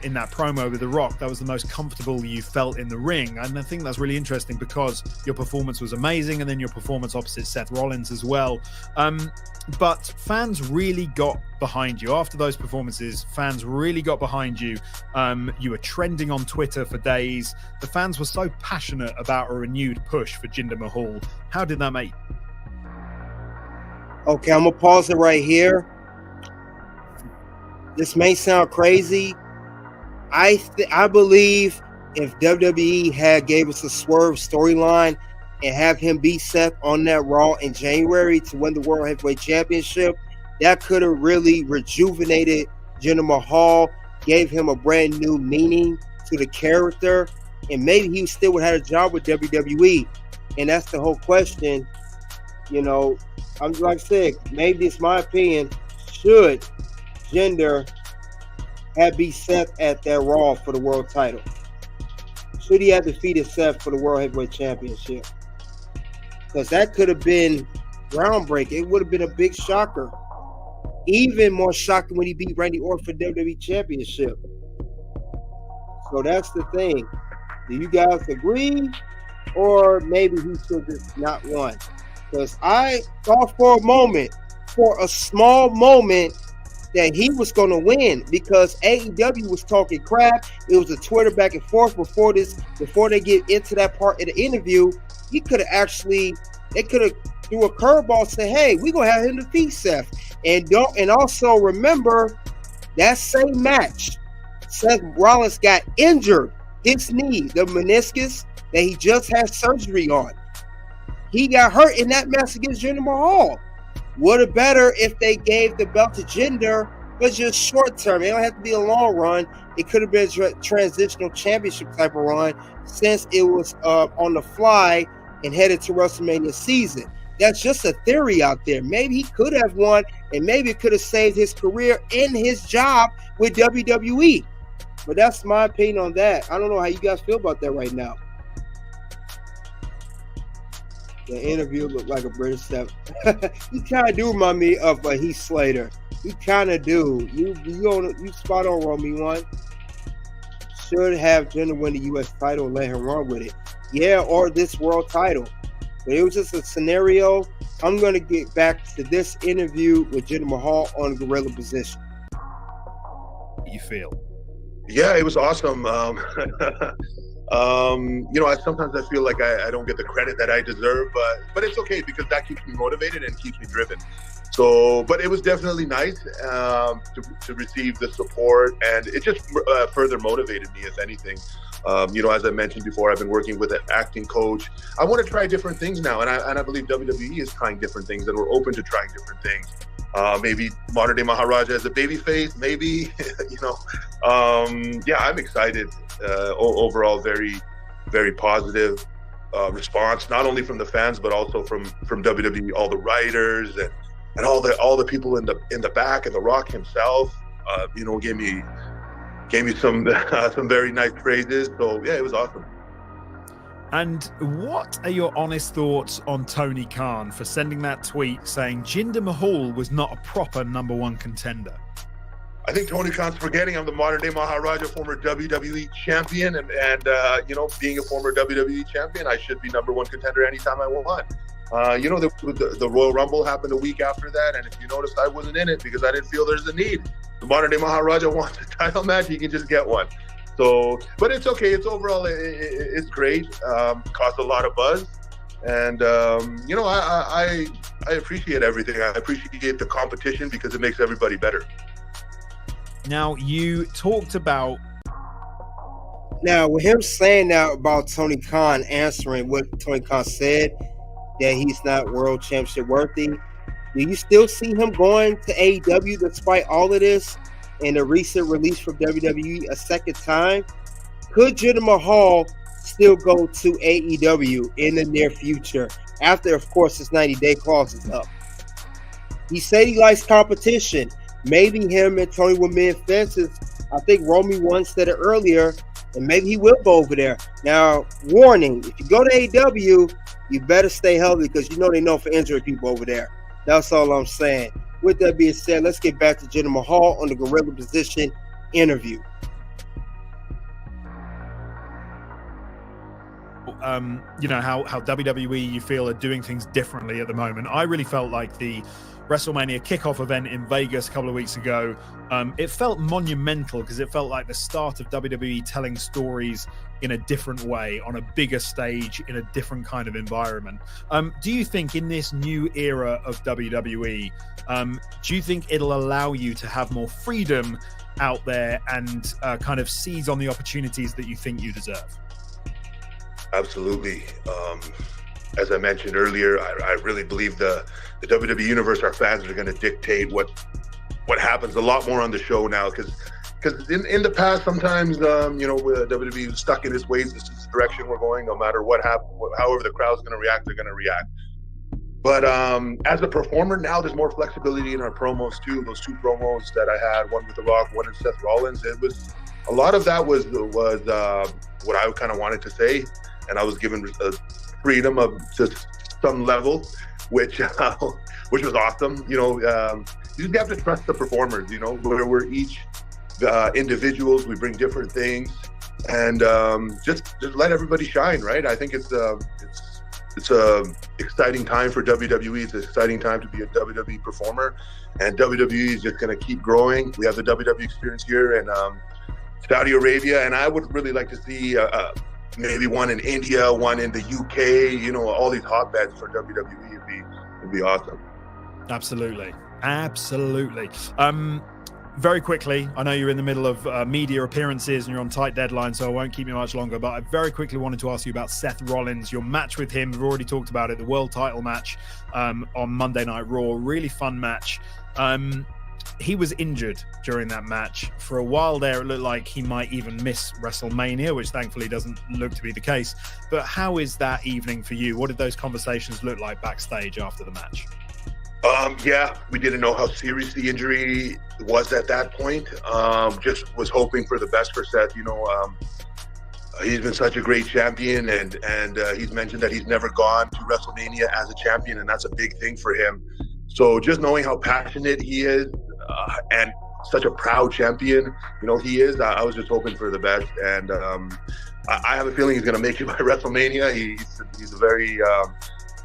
in that promo with The Rock, that was the most comfortable you felt in the ring. And I think that's really interesting because your performance was amazing, and then your performance opposite Seth Rollins as well. But fans really got behind you. After those performances, fans really got behind you. You were trending on Twitter for days. The fans were so passionate about a renewed push for Jinder Mahal. How did that make you? Okay, I'm going to pause it right here. This may sound crazy. I believe if WWE had gave us a Swerve storyline and have him beat Seth on that Raw in January to win the World Heavyweight Championship, that could have really rejuvenated Jinder Mahal, gave him a brand new meaning to the character, and maybe he still would have had a job with WWE. And that's the whole question. You know, I'm like I said, maybe it's my opinion. Should Jinder had beat Seth at that Raw for the world title? Should he have defeated Seth for the World Heavyweight Championship? Because that could have been groundbreaking. It would have been a big shocker. Even more shocking when he beat Randy Orton for the WWE Championship. So that's the thing. Do you guys agree? Or maybe he should just not won? Because I thought for a small moment, that he was going to win because AEW was talking crap. It was a Twitter back and forth before they get into that part of the interview. They could have threw a curveball and say, hey, we're going to have him defeat Seth. And also remember that same match, Seth Rollins got injured, his knee, the meniscus that he just had surgery on. He got hurt in that match against Jinder Mahal. Would have better if they gave the belt to Jinder, but just short term. It don't have to be a long run. It could have been a transitional championship type of run since it was on the fly and headed to WrestleMania season. That's just a theory out there. Maybe he could have won, and maybe it could have saved his career and his job with WWE. But that's my opinion on that. I don't know how you guys feel about that right now. The interview looked like a British step. You kind of do remind me of Heath Slater. You kind of do. You spot on, Romy one. Should have Jinder win the U.S. title and let him run with it. Yeah, or this world title. But it was just a scenario. I'm going to get back to this interview with Jinder Mahal on gorilla position. You feel? Yeah, it was awesome. Sometimes I feel like I don't get the credit that I deserve, but it's okay because that keeps me motivated and keeps me driven. So, but it was definitely nice to receive the support, and it just further motivated me, if anything. As I mentioned before, I've been working with an acting coach. I want to try different things now, and I believe WWE is trying different things, and we're open to trying different things. Maybe modern day Maharaja as a babyface, maybe, I'm excited. Overall, very, very positive response, not only from the fans, but also from WWE, all the writers and all the people in the back, and The Rock himself, gave me some very nice praises. So yeah, it was awesome. And what are your honest thoughts on Tony Khan for sending that tweet saying Jinder Mahal was not a proper #1 contender? I think Tony Khan's forgetting I'm the modern day Maharaja, former WWE champion, and being a former WWE champion, I should be #1 contender anytime I want. The Royal Rumble happened a week after that, and if you noticed, I wasn't in it because I didn't feel there's a need. The modern day Maharaja wants a title match, he can just get one. So, but it's okay. It's overall, it's great. Caused a lot of buzz, and I appreciate everything. I appreciate the competition because it makes everybody better. Now, you talked about. Now, with him saying that about Tony Khan, answering what Tony Khan said, that he's not world championship worthy, do you still see him going to AEW despite all of this and the recent release from WWE a second time? Could Jinder Mahal still go to AEW in the near future after, of course, his 90-day clause is up? He said he likes competition. Maybe him and Tony will mend fences. I think Romy once said it earlier, and maybe he will go over there. Now, warning, if you go to AEW, you better stay healthy because they know for injuring people over there. That's all I'm saying. With that being said, let's get back to Jinder Mahal on the Gorilla Position interview. How WWE, you feel, are doing things differently at the moment. I really felt like the WrestleMania kickoff event in Vegas a couple of weeks ago, it felt monumental because it felt like the start of WWE telling stories in a different way, on a bigger stage, in a different kind of environment. Do you think in this new era of WWE, do you think it'll allow you to have more freedom out there and kind of seize on the opportunities that you think you deserve? Absolutely. As I mentioned earlier, I really believe the WWE Universe, our fans, are going to dictate what happens a lot more on the show now. Because in the past, sometimes, WWE was stuck in its ways. This is the direction we're going. No matter what happens, however the crowd's going to react, they're going to react. But as a performer now, there's more flexibility in our promos too. Those 2 promos that I had, one with The Rock, one with Seth Rollins, a lot of that was what I kind of wanted to say, and I was given freedom to some level, which was awesome. You just have to trust the performers. We're each individuals. We bring different things, and just let everybody shine. Right? I think it's a exciting time for WWE. It's an exciting time to be a WWE performer, and WWE is just going to keep growing. We have the WWE experience here in Saudi Arabia, and I would really like to see maybe one in India, one in the UK. All these hotbeds for WWE would be awesome. Absolutely. Very quickly, I know you're in the middle of media appearances and you're on tight deadline, so I won't keep you much longer, but I very quickly wanted to ask you about Seth Rollins, your match with him. We've already talked about it, the world title match on Monday Night Raw. Really fun match. He was injured during that match. For a while there, it looked like he might even miss WrestleMania, which thankfully doesn't look to be the case. But how is that evening for you? What did those conversations look like backstage after the match? We didn't know how serious the injury was at that point. Just was hoping for the best for Seth. He's been such a great champion, and he's mentioned that he's never gone to WrestleMania as a champion, and that's a big thing for him. So just knowing how passionate he is and such a proud champion, he is, I was just hoping for the best. And I have a feeling he's going to make it by WrestleMania. He's a very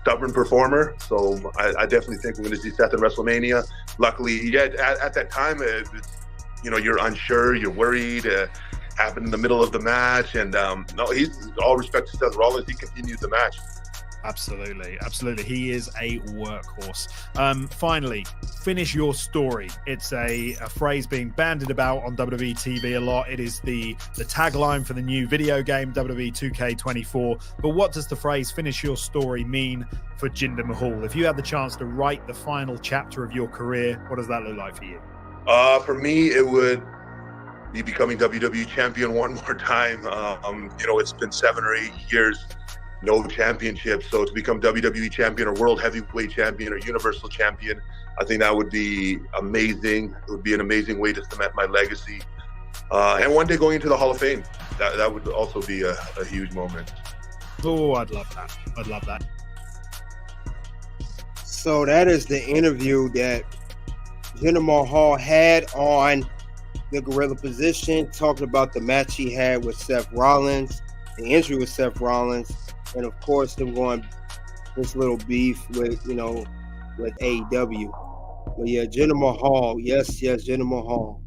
stubborn performer. So I definitely think we're going to see Seth in WrestleMania. Luckily, at that time, you're unsure, you're worried. Happened in the middle of the match. And no, he's all respect to Seth Rollins. He continued the match. Absolutely. He is a workhorse. Finally, finish your story. It's a phrase being bandied about on WWE TV a lot. It is the tagline for the new video game, WWE 2K24. But what does the phrase finish your story mean for Jinder Mahal? If you had the chance to write the final chapter of your career, what does that look like for you? For me, it would be becoming WWE champion one more time. It's been 7 or 8 years, no championship. So to become WWE champion or world heavyweight champion or universal champion, I think that would be amazing. It would be an amazing way to cement my legacy. And one day going into the Hall of Fame, that would also be a huge moment. Oh, I'd love that. So that is the interview that Jinder Mahal had on the Gorilla Position, talking about the match he had with Seth Rollins, the injury with Seth Rollins, and of course them going this little beef with AEW. But yeah, Jinder Mahal, yes, Jinder Mahal.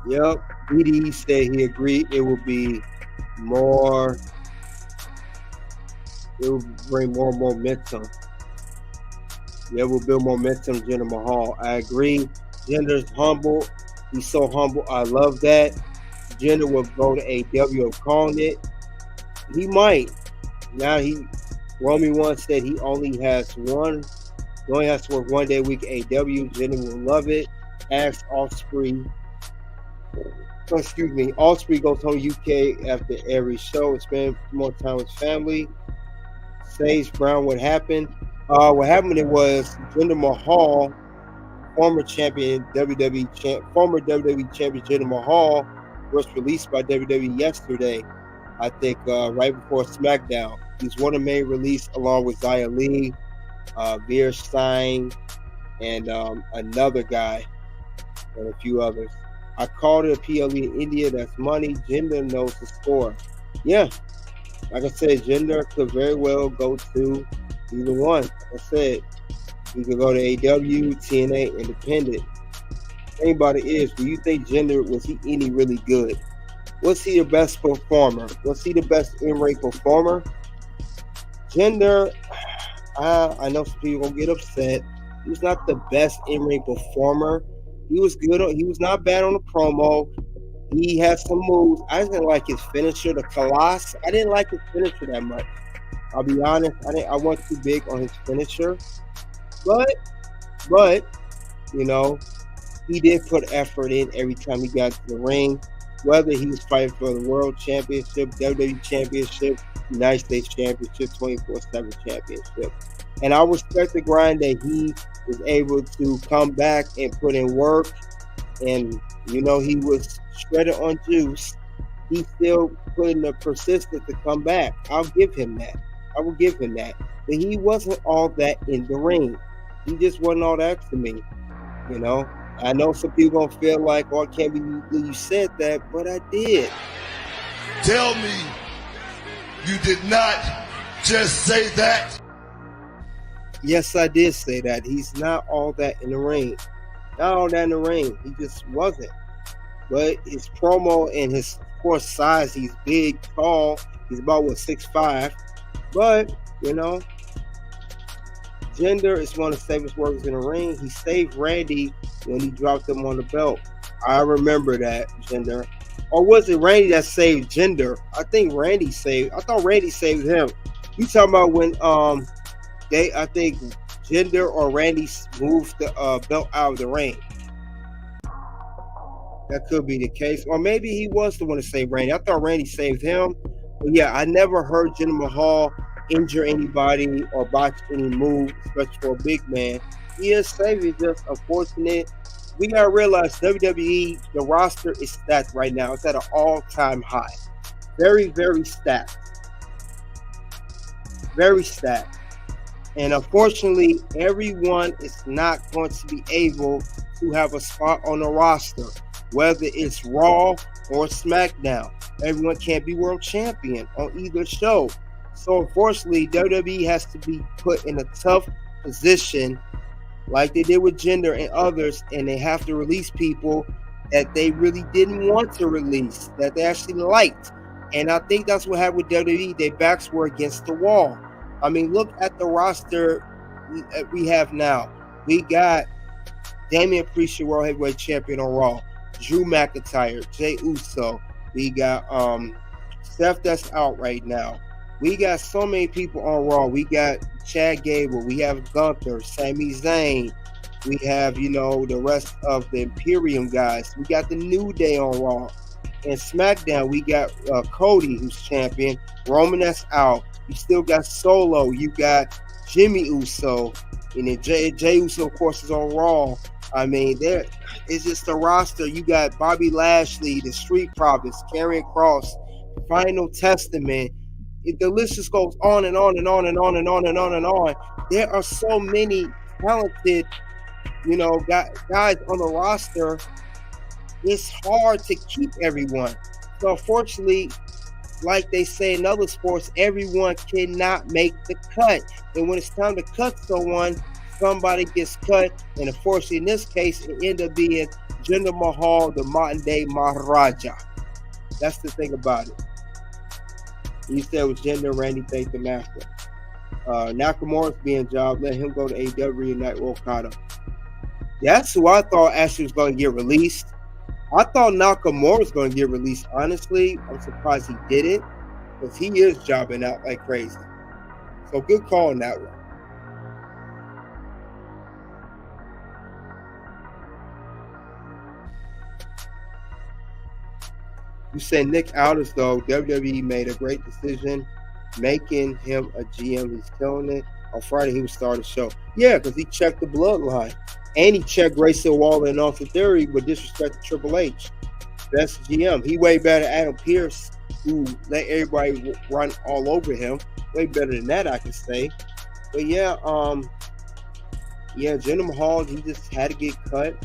Yep, BD said he agreed it will bring more momentum. Yeah, we'll build momentum, Jinder Mahal. I agree. Jinder's humble. He's so humble. I love that. Jinder will go to AEW. I'm calling it. He might. Now Romy once said he only has to work 1 day a week at AEW. Jinder will love it. Ask Ospreay. Ospreay goes home UK after every show. Spend more time with family. Sage Brown, what happened? What happened was Jinder Mahal, former WWE champion Jinder Mahal, was released by WWE yesterday. I think right before SmackDown. He's one of the main release along with Xia Li, Veer Stein, and another guy, and a few others. I called it a PLE in India. That's money. Jinder knows the score. Yeah, like I said, Jinder could very well go to either one. Like I said, he could go to AEW, TNA, Independent. Anybody is, do you think Jinder, was he any really good? Was he the best performer? Was he the best in-ring performer? Jinder, I know some people are going to get upset. He was not the best in-ring performer. He was good. He was not bad on the promo. He had some moves. I didn't like his finisher, the Colossus. I didn't like his finisher that much. I'll be honest. I wasn't too big on his finisher. But he did put effort in every time he got to the ring. Whether he was fighting for the World Championship, WWE Championship, United States Championship, 24/7 Championship. And I respect the grind that he was able to come back and put in work. And, he was shredded on juice. He still put in the persistence to come back. I'll give him that. I will give him that. But he wasn't all that in the ring. He just wasn't all that to me. I know some people gonna feel like, oh, I can't believe you said that, but I did. Tell me you did not just say that. Yes, I did say that. He's not all that in the ring. Not all that in the ring. He just wasn't. But his promo and his, of course, size, he's big, tall. He's about, 6'5". But, Jinder is one of the safest workers in the ring. He saved Randy when he dropped him on the belt. I remember that, Jinder. Or was it Randy that saved Jinder? I thought Randy saved him. You talking about when I think Jinder or Randy moved the belt out of the ring. That could be the case. Or maybe he was the one to save Randy. I thought Randy saved him. But yeah, I never heard Jinder Mahal injure anybody or botch any move, especially for a big man. He is saved. It's just unfortunate. We got to realize WWE, the roster is stacked right now. It's at an all-time high. Very, very stacked. Very stacked. And unfortunately, everyone is not going to be able to have a spot on the roster, whether it's Raw or SmackDown. Everyone can't be world champion on either show. So unfortunately, WWE has to be put in a tough position like they did with Jinder and others, and they have to release people that they really didn't want to release, that they actually liked. And I think that's what happened with WWE. Their backs were against the wall. I mean, look at the roster we have now. We got Damian Priest, World Heavyweight Champion on Raw. Drew McIntyre, Jey Uso. We got Seth that's out right now. We got so many people on Raw. We got Chad Gable. We have Gunther, Sami Zayn. We have, the rest of the Imperium guys. We got the New Day on Raw. And SmackDown, we got Cody, who's champion. Roman that's out. You still got Solo. You got Jimmy Uso. And then Jey Uso, of course, is on Raw. I mean, there is just a roster. You got Bobby Lashley, the Street Profits, Karrion Kross, Final Testament. The list just goes on and on and on and on and on and on and on. There are so many talented, guys on the roster. It's hard to keep everyone. So unfortunately, like they say in other sports, everyone cannot make the cut. And when it's time to cut someone, somebody gets cut. And unfortunately, in this case, it ended up being Jinder Mahal, the modern day Maharaja. That's the thing about it. You said it was Jinder, Randy thanked him after. Nakamura's being jobbed. Let him go to AEW and Night Okada. That's who I thought actually was going to get released. I thought Nakamura was going to get released, honestly. I'm surprised he didn't, because he is jobbing out like crazy. So good call on that one. You said Nick Aldis, though, WWE made a great decision making him a GM. He's killing it. On Friday, he would start a show. Yeah, because he checked the bloodline. And he checked Grayson Waller and Austin Theory with disrespect to Triple H. Best GM. He way better than Adam Pearce, who let everybody run all over him. Way better than that, I can say. But yeah, Jinder Mahal, he just had to get cut.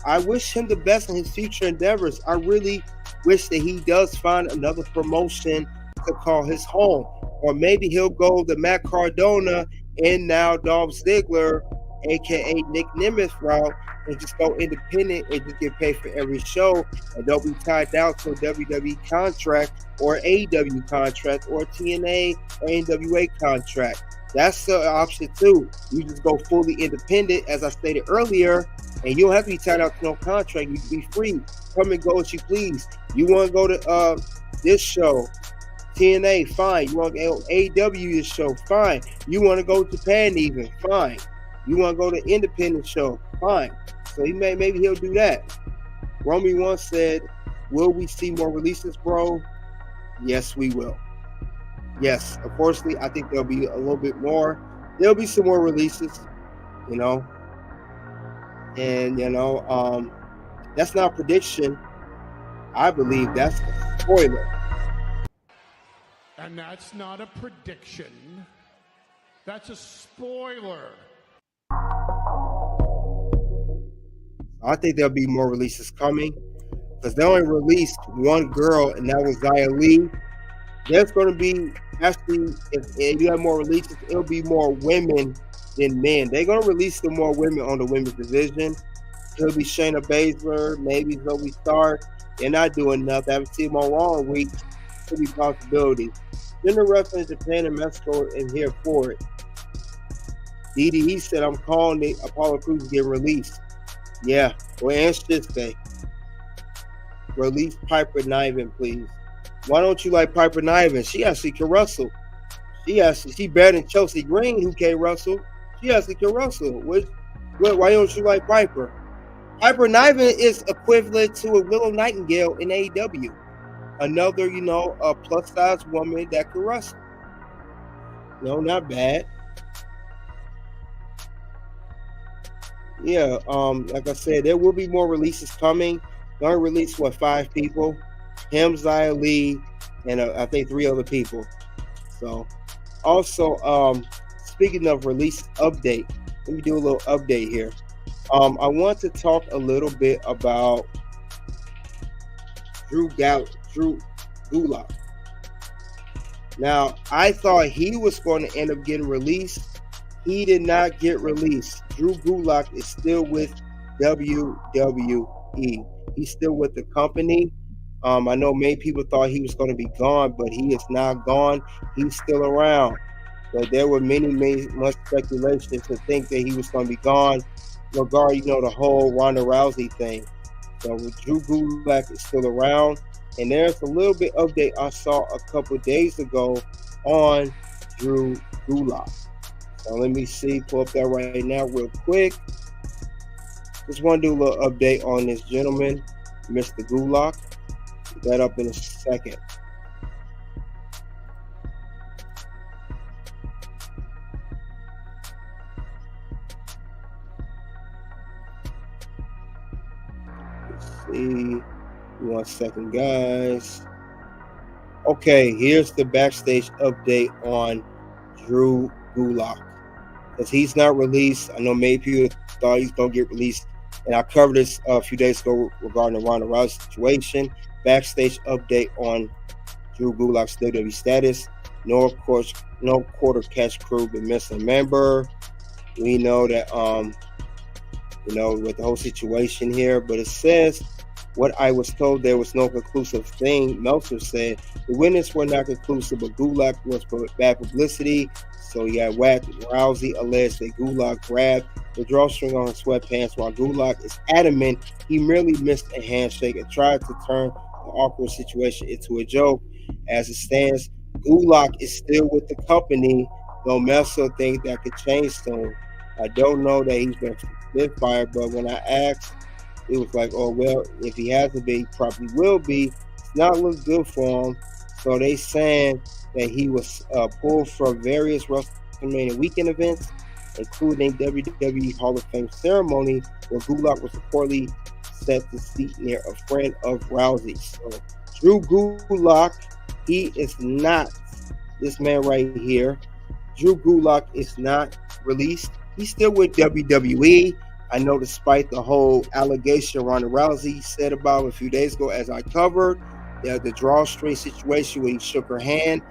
I wish him the best in his future endeavors. I really wish that he does find another promotion to call his home. Or maybe he'll go the Matt Cardona and now Dolph Ziggler, a.k.a. Nick Nemeth route, and just go independent and just get paid for every show, and they'll be tied down to a WWE contract or AEW contract or TNA or NWA contract. That's the option too. You just go fully independent, as I stated earlier, and you don't have to be tied out to no contract. You can be free. Come and go as you please. You want to go to this show, TNA, fine. You want to go to AEW this show, fine. You want to go to Japan even, fine. You want to go to independent show, fine. So maybe he'll do that. Romy once said, will we see more releases, bro? Yes, we will. Yes, unfortunately, I think there'll be a little bit more. There'll be some more releases, And, that's not a prediction. I believe that's a spoiler. And that's not a prediction. That's a spoiler. I think there'll be more releases coming, because they only released one girl, and that was Xia Li. There's going to be, actually, if you have more releases, it'll be more women than men. They're going to release some more women on the women's division. It'll be Shayna Baszler, maybe Zoe Stark. They're not doing nothing. I haven't seen them on Raw in weeks. Could be possibilities. Then the wrestling in Japan and Mexico is here for it. DDE said, I'm calling the Apollo Crews to get released. Yeah, well, answer this day. Release Piper Niven, please. Why don't you like Piper Niven? She actually can wrestle. She better than Chelsea Green, who can't wrestle. She actually can wrestle. Why don't you like Piper? Piper Niven is equivalent to a Willow Nightingale in AEW. Another, a plus-size woman that can wrestle. No, not bad. Yeah, like I said, there will be more releases coming. They're going to release, 5 people? Him, Xia Li, and I think 3 other people. So, also, speaking of release update, let me do a little update here. I want to talk a little bit about Drew Gulak. Now, I thought he was going to end up getting released. He did not get released. Drew Gulak is still with WWE. He's still with the company. I know many people thought he was going to be gone, but he is not gone. He's still around. But there were much speculation to think that he was going to be gone regarding, the whole Ronda Rousey thing. So Drew Gulak is still around. And there's a little bit update I saw a couple days ago on Drew Gulak. So let me pull up that right now real quick. Just want to do a little update on this gentleman, Mr. Gulak. Get that up in a second. Let's see. 1 second, guys. Okay, here's the backstage update on Drew Gulak. Because he's not released. I know many people thought he's going to get released. And I covered this a few days ago regarding the Ronda Rousey situation. Backstage update on Drew Gulak's WWE status. No quarter catch crew been missing a member. We know that, with the whole situation here. But it says, what I was told, there was no conclusive thing. Meltzer said the witnesses were not conclusive, but Gulak was bad publicity. So he got whacked. Rousey alleged that Gulak grabbed the drawstring on his sweatpants, while Gulak is adamant he merely missed a handshake and tried to turn the awkward situation into a joke. As it stands, Gulak is still with the company, though Meltzer thinks that could change soon. I don't know that he's been fired, but when I asked, it was like, oh, well, if he hasn't been, he probably will be. It's not look good for him. So they saying that he was pulled from various WrestleMania weekend events, including WWE Hall of Fame ceremony, where Gulak was reportedly set to seat near a friend of Rousey's. So Drew Gulak, he is not, this man right here, Drew Gulak is not released. He's still with WWE. I know despite the whole allegation Ronda Rousey said about him a few days ago, as I covered, the drawstring situation where he shook her hand,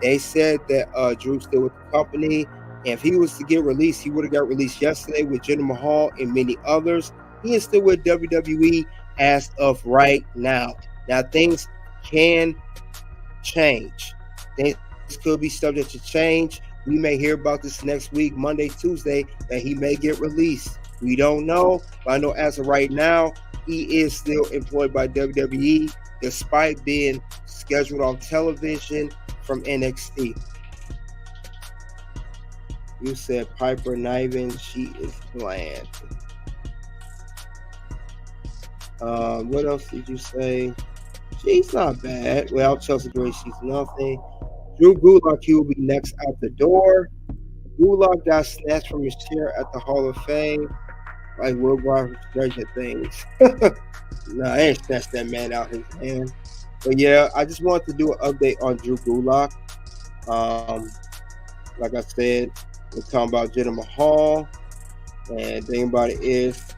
they said that Drew's still with the company. And if he was to get released, he would have got released yesterday with Jinder Mahal and many others. He is still with WWE as of right now. Now, things can change. Things could be subject to change. We may hear about this next week, Monday, Tuesday, that he may get released. We don't know, but I know as of right now, he is still employed by WWE, despite being scheduled on television from NXT. You said Piper Niven, she is bland. What else did you say? She's not bad. Well, Chelsea Gray, she's nothing. Drew Gulak, he will be next out the door. Gulak got snatched from his chair at the Hall of Fame. Like Worldwide Stranger Things. Nah, I ain't snatched that man out his hand. But yeah, I just wanted to do an update on Drew Gulak. Like I said, we're talking about Jinder Mahal. And the thing about it is,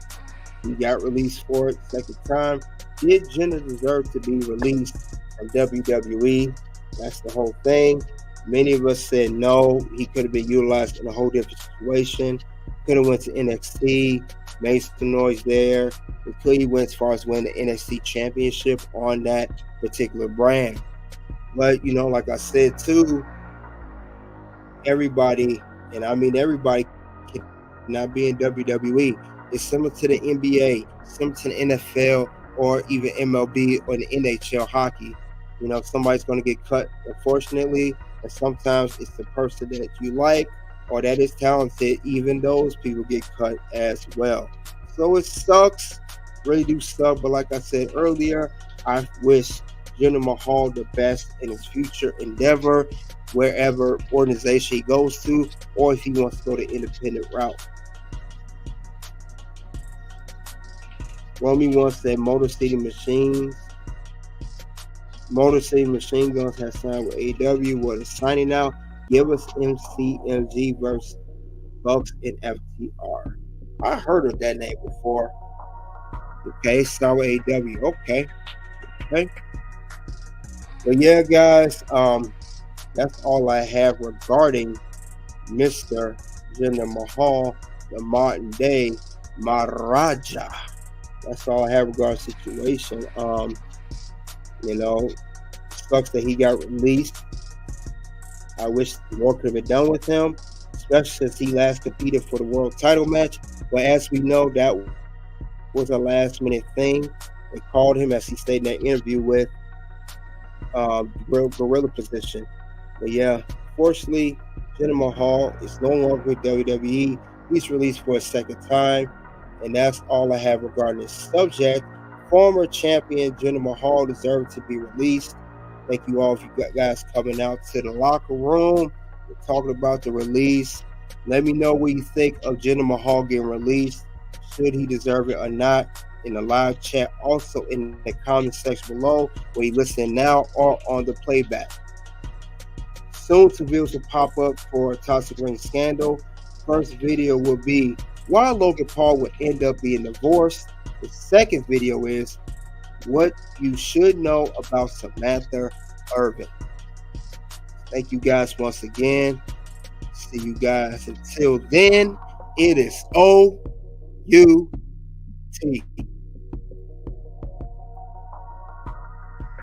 he got released for it second time. Did Jinder deserve to be released from WWE? That's the whole thing. Many of us said no, he could have been utilized in a whole different situation. Could have went to NXT, made some noise there. He clearly went as far as winning the NXT Championship on that particular brand. But, like I said too, everybody, and I mean everybody, cannot be in WWE. It's similar to the NBA, similar to the NFL, or even MLB or the NHL hockey. Somebody's going to get cut, unfortunately, and sometimes it's the person that you like or that is talented. Even those people get cut as well. So it sucks, really do suck. But like I said earlier, I wish Jinder Mahal the best in his future endeavor, wherever organization he goes to, or if he wants to go the independent route. Romy wants that Motor City Machine Guns has signed with AEW. What is signing now? Give us MCMG versus Bucks and FTR. I heard of that name before. Okay, signed with AEW. Okay. But yeah, guys, that's all I have regarding Mr. Jinder Mahal, the modern day Maharaja. That's all I have regarding the situation. You know, sucks that he got released. I wish more could have been done with him, especially since he last competed for the world title match. But as we know, that was a last-minute thing. They called him, as he stated in that interview, with gorilla position. But yeah, fortunately, Jinder Mahal is no longer with WWE. He's released for a second time, and that's all I have regarding this subject. Former champion Jinder Mahal deserves to be released. Thank you all for you guys coming out to the locker room. We're talking about the release. Let me know what you think of Jinder Mahal getting released. Should he deserve it or not? In the live chat, also in the comment section below, where you listen now or on the playback. Soon some videos will pop up for Toxic Ring Scandal. First video will be why Logan Paul would end up being divorced. The second video is what you should know about Samantha Irvin. Thank you guys once again. See you guys until then. It is OUT.